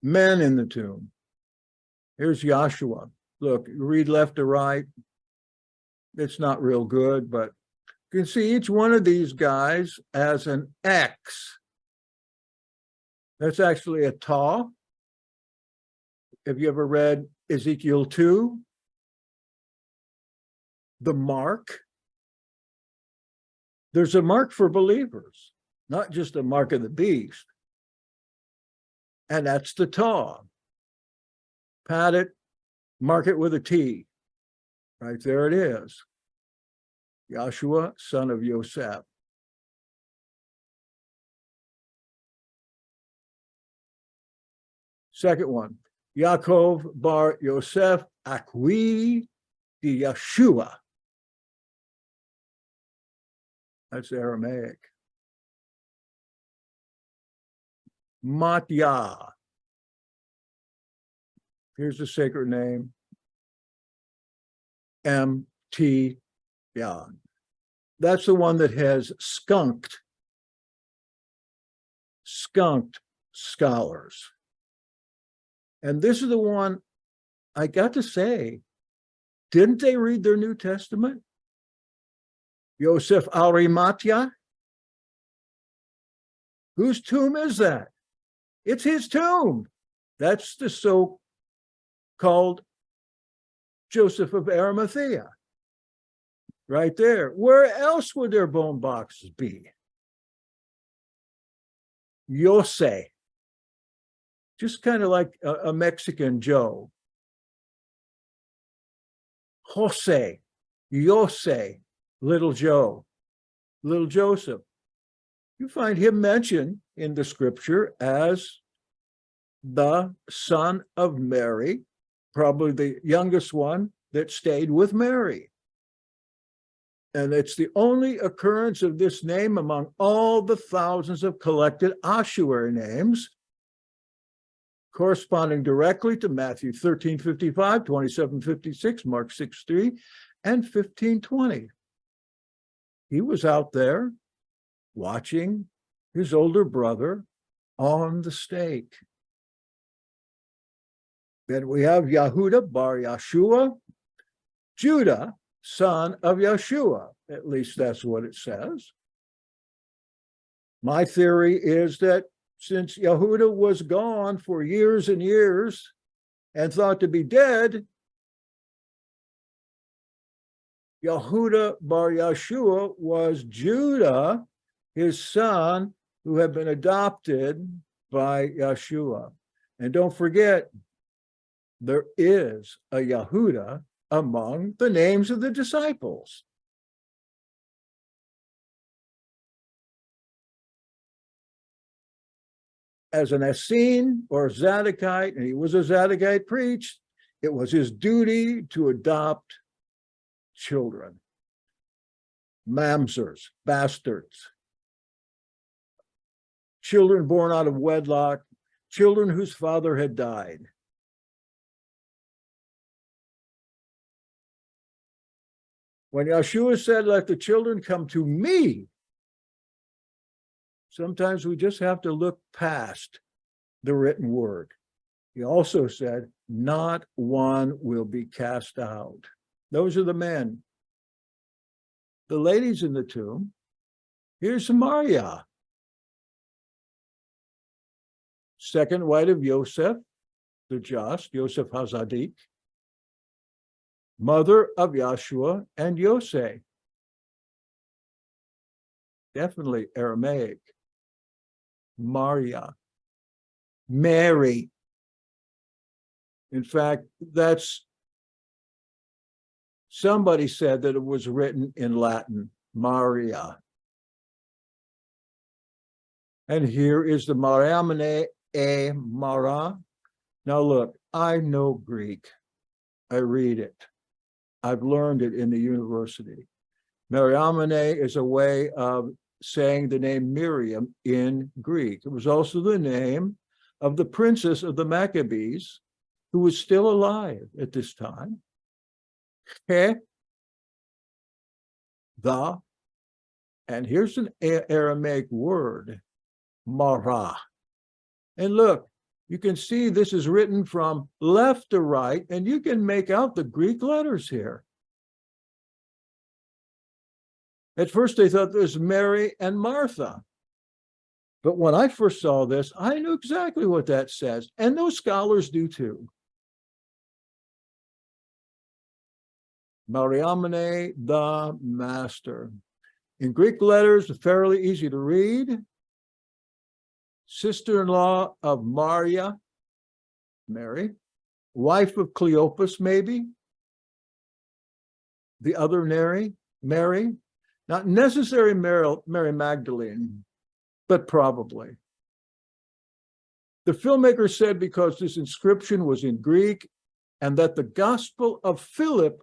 Men in the tomb. Here's Yahshua. Look, read left to right. It's not real good, but you can see each one of these guys as an X. That's actually a Taw. Have you ever read Ezekiel 2, the mark. There's a mark for believers, not just a mark of the beast. And that's the Taw. Pat it, mark it with a T. Right there it is. Yahshua, son of Yoseph. Second one, Yaakov bar Yosef Akwi di Yahshua. That's Aramaic. Matyah. Here's the sacred name. M.T. Yeah. That's the one that has skunked scholars. And this is the one, I got to say, didn't they read their New Testament? Yoseph Arimathea? Whose tomb is that? It's his tomb. That's the so-called Joseph of Arimathea. Right there. Where else would their bone boxes be? Yosef. Just kind of like a Mexican Joe. Jose, Yosef, little Joe, little Joseph. You find him mentioned in the scripture as the son of Mary, probably the youngest one that stayed with Mary. And it's the only occurrence of this name among all the thousands of collected ossuary names, corresponding directly to Matthew 13:55, 27:56, Mark 6:3, and 15:20. He was out there watching his older brother on the stake. Then we have Yahudah bar Yahshua, Judah, son of Yahshua. At least that's what it says. My theory is that since Yahudah was gone for years and years and thought to be dead, Yahudah bar Yahshua was Judah, his son, who had been adopted by Yahshua. And don't forget, there is a Yahudah among the names of the disciples. As an Essene or Tzadikite, and he was a Tzadikite priest, it was his duty to adopt children, mamzers, bastards, children born out of wedlock, children whose father had died. When Yahshua said, "Let the children come to me," sometimes we just have to look past the written word. He also said, "Not one will be cast out." Those are the men. The ladies in the tomb, here's Matyah, second wife of Yoseph, the just, Yoseph HaTzadik, mother of Yahshua and Yosef. Definitely Aramaic. Maryah, Mary. In fact, somebody said that it was written in Latin, Maryah. And here is the Mariamene e Mara. Now look, I know Greek. I read it. I've learned it in the university. Mariamene is a way of saying the name Miriam in Greek. It was also the name of the princess of the Maccabees, who was still alive at this time. And here's an Aramaic word, Mara. And look, you can see this is written from left to right, and you can make out the Greek letters here. At first, they thought this was Mary and Martha. But when I first saw this, I knew exactly what that says. And those scholars do too. Mariamene, the master. In Greek letters, fairly easy to read. Sister-in-law of Maryah, Mary, wife of Cleopas, maybe. The other Mary, not necessarily Mary Magdalene, but probably. The filmmaker said because this inscription was in Greek and that the Gospel of Philip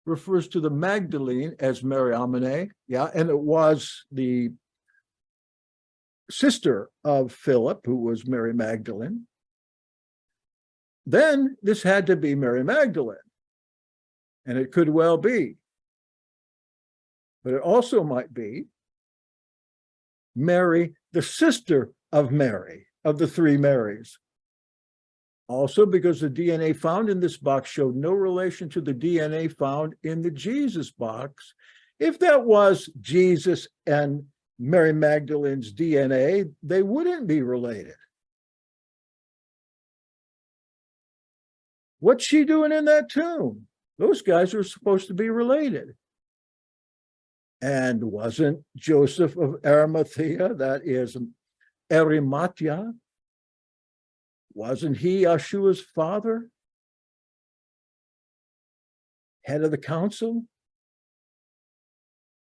refers to the Magdalene as Mariamene, and it was the sister of Philip, who was Mary Magdalene. Then this had to be Mary Magdalene, and it could well be. But it also might be Mary, the sister of Mary, of the three Marys. Also, because the DNA found in this box showed no relation to the DNA found in the Jesus box. If that was Jesus and Mary Magdalene's DNA, they wouldn't be related. What's she doing in that tomb? Those guys are supposed to be related. And wasn't Joseph of Arimathea, that is Arimathea, wasn't he Yahshua's father? Head of the council?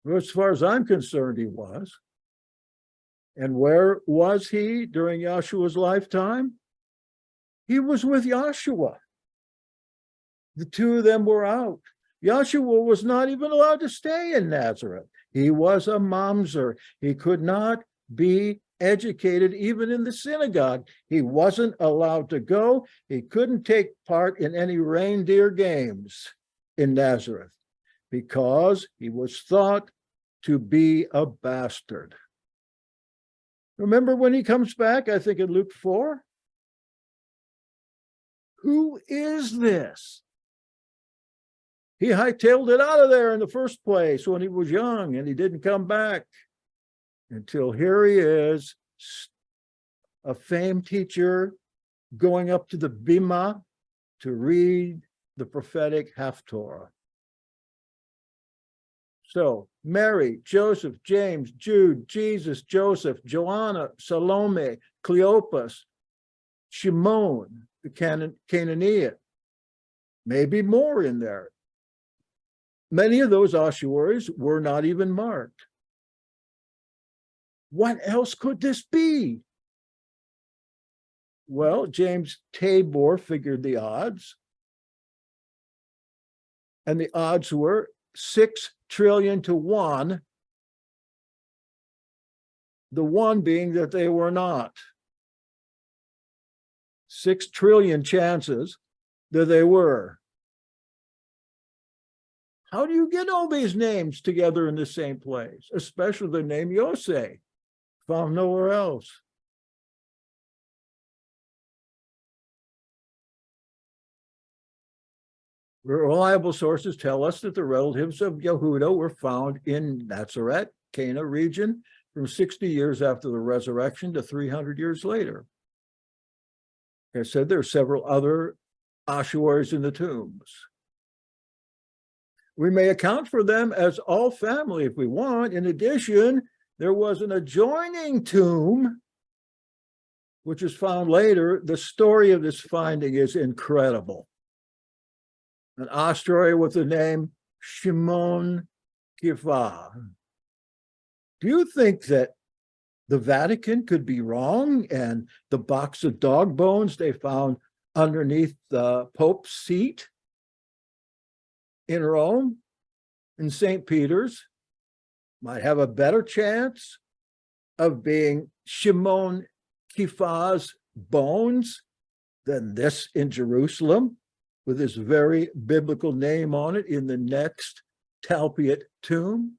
Well, as far as I'm concerned, he was. And where was he during Yahshua's lifetime? He was with Yahshua. The two of them were out. Yahshua was not even allowed to stay in Nazareth. He was a mamzer. He could not be educated even in the synagogue. He wasn't allowed to go. He couldn't take part in any reindeer games in Nazareth because he was thought to be a bastard. Remember when he comes back, I think in Luke 4? Who is this? He hightailed it out of there in the first place when he was young, and he didn't come back until here he is, a famed teacher going up to the Bima to read the prophetic Haftorah. So Mary, Joseph, James, Jude, Jesus, Joseph, Joanna, Salome, Cleopas, Shimon, the Canaanite, maybe more in there. Many of those ossuaries were not even marked. What else could this be? Well, James Tabor figured the odds. And the odds were 6 trillion to 1. The one being that they were not. 6 trillion chances that they were. How do you get all these names together in the same place, especially the name Yosef, found nowhere else? Reliable sources tell us that the relatives of Yahudah were found in Nazareth, Cana region, from 60 years after the resurrection to 300 years later. Like I said, there are several other ossuaries in the tombs. We may account for them as all family if we want. In addition, there was an adjoining tomb, which is found later. The story of this finding is incredible. An ossuary with the name Shimon Kifa. Do you think that the Vatican could be wrong and the box of dog bones they found underneath the Pope's seat in Rome, in St. Peter's, might have a better chance of being Shimon Kifa's bones than this in Jerusalem, with this very biblical name on it in the next Talbiot tomb?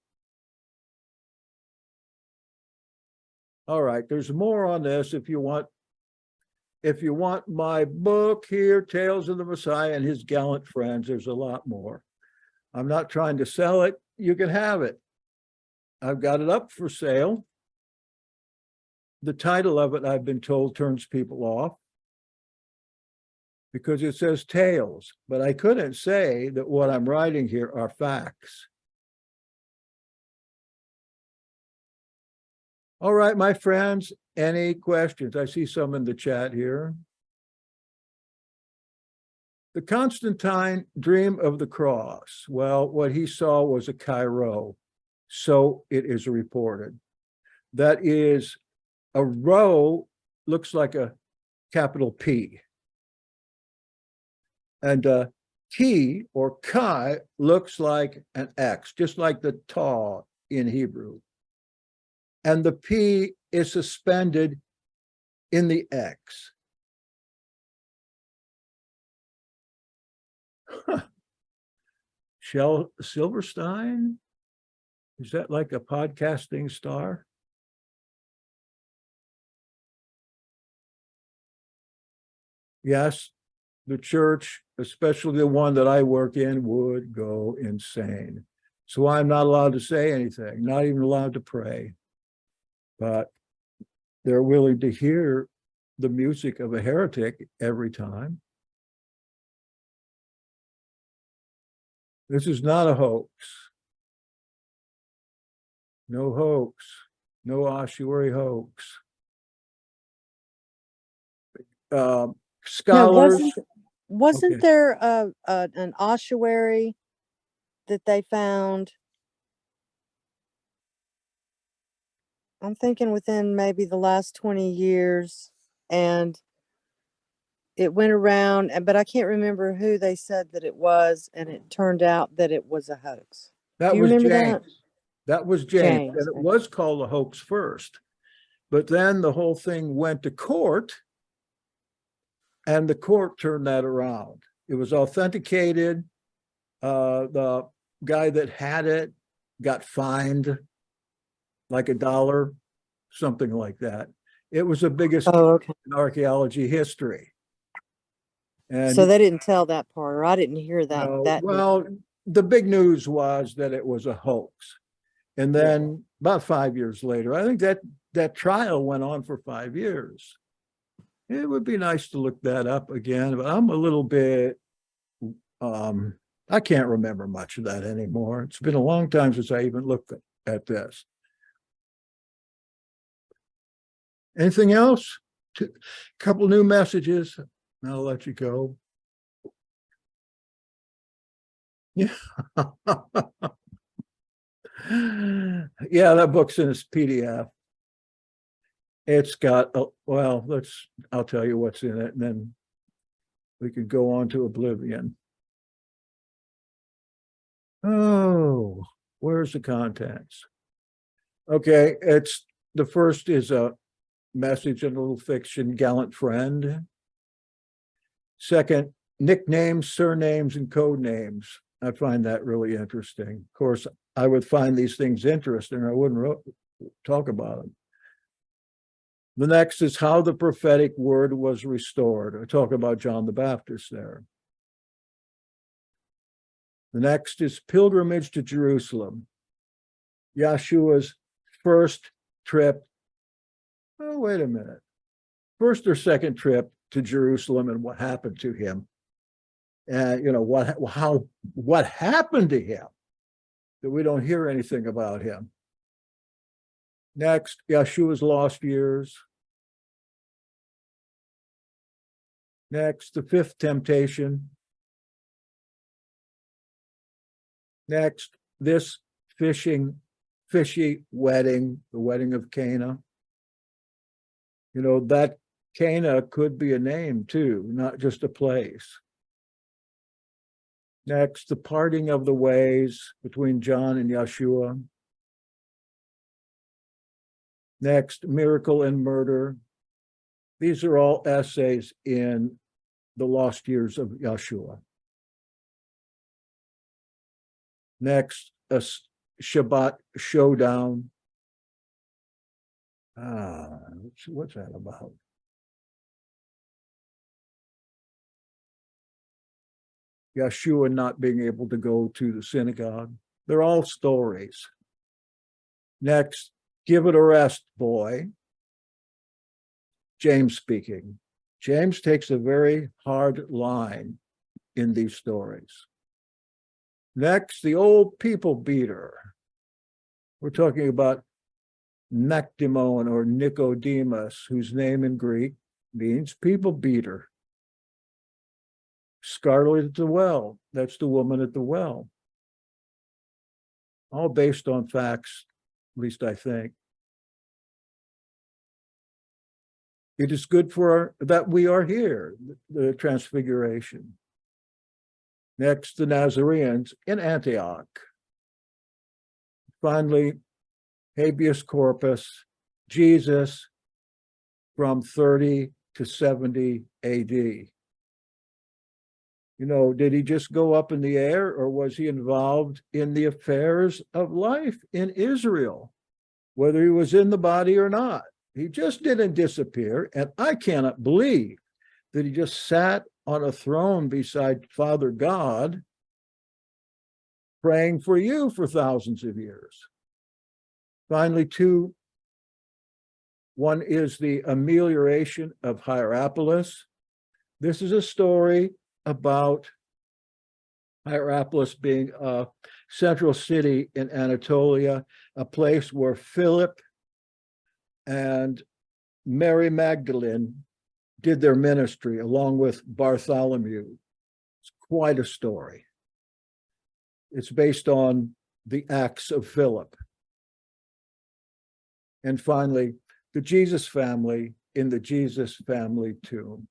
All right, there's more on this if you want. If you want my book here, Tales of the Messiah and His Gallant Friends, there's a lot more. I'm not trying to sell it. You can have it. I've got it up for sale. The title of it, I've been told, turns people off. because it says tales, but I couldn't say that what I'm writing here are facts. All right, my friends, any questions? I see some in the chat here. The Constantine dream of the cross. Well, what he saw was a Chi-Rho, so it is reported. That is, a rho looks like a capital P. And T or Chi looks like an X, just like the Ta in Hebrew. And the P is suspended in the X. Shel Silverstein? Is that like a podcasting star? Yes, the church, especially the one that I work in, would go insane. So I'm not allowed to say anything, not even allowed to pray. But they're willing to hear the music of a heretic every time. This is not a hoax. No hoax. No ossuary hoax. Scholars. No, wasn't Okay. there an ossuary that they found? I'm thinking within maybe the last 20 years, and it went around, but I can't remember who they said that it was, and it turned out that it was a hoax. That Do you was remember James. that? That was James. James. And it was called a hoax first. But then the whole thing went to court, and the court turned that around. It was authenticated. The guy that had it got fined like $1, something like that. It was the biggest Oh, okay. in archaeology history. And So they didn't tell that part, or I didn't hear that. well, the big news was that it was a hoax. And then about 5 years later, I think that trial went on for 5 years. It would be nice to look that up again, but I'm a little bit, I can't remember much of that anymore. It's been a long time since I even looked at this. Anything else? A couple new messages. I'll let you go. Yeah. Yeah, that book's in its PDF. It's got, well, I'll tell you what's in it, and then we could go on to oblivion. Oh, where's the contents? Okay, the first is a message in a little fiction, Gallant Friend. Second, nicknames, surnames, and code names. I find that really interesting. Of course, I would find these things interesting, I wouldn't talk about them. The next is how the prophetic word was restored. I talk about John the Baptist there. The next is pilgrimage to Jerusalem. Yahshua's first trip. Oh, wait a minute. First or second trip to Jerusalem and what happened to him. And what happened to him that we don't hear anything about him. Next, Yahshua's lost years. Next, the fifth temptation. Next, this fishy wedding, the wedding of Cana. You know, that Cana could be a name too, not just a place. Next, the parting of the ways between John and Yahshua. Next, miracle and murder. These are all essays in the lost years of Yahshua. Next, a Shabbat showdown. What's that about? Yahshua not being able to go to the synagogue. They're all stories. Next, give it a rest, boy. James speaking. James takes a very hard line in these stories. Next, the old people beater. We're talking about Nactimon or Nicodemus, whose name in Greek means people beater. Scarlet at the well, that's the woman at the well. All based on facts, at least I think. It is good for that we are here, the transfiguration. Next, the Nazarenes in Antioch. Finally, habeas corpus, Jesus from 30 to 70 AD. You know, did he just go up in the air, or was he involved in the affairs of life in Israel, whether he was in the body or not? He just didn't disappear, and I cannot believe that he just sat on a throne beside Father God, praying for you for thousands of years. Finally, one is the amelioration of Hierapolis. This is a story about Hierapolis being a central city in Anatolia, a place where Philip and Mary Magdalene did their ministry along with Bartholomew. It's quite a story. It's based on the Acts of Philip. And finally, the Jesus family in the Jesus family tomb.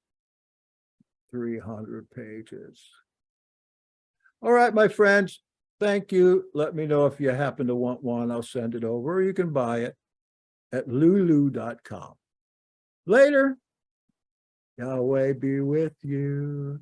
300 pages. All right, my friends, thank you. Let me know if you happen to want one. I'll send it over, or you can buy it at lulu.com. Later. Yahweh be with you.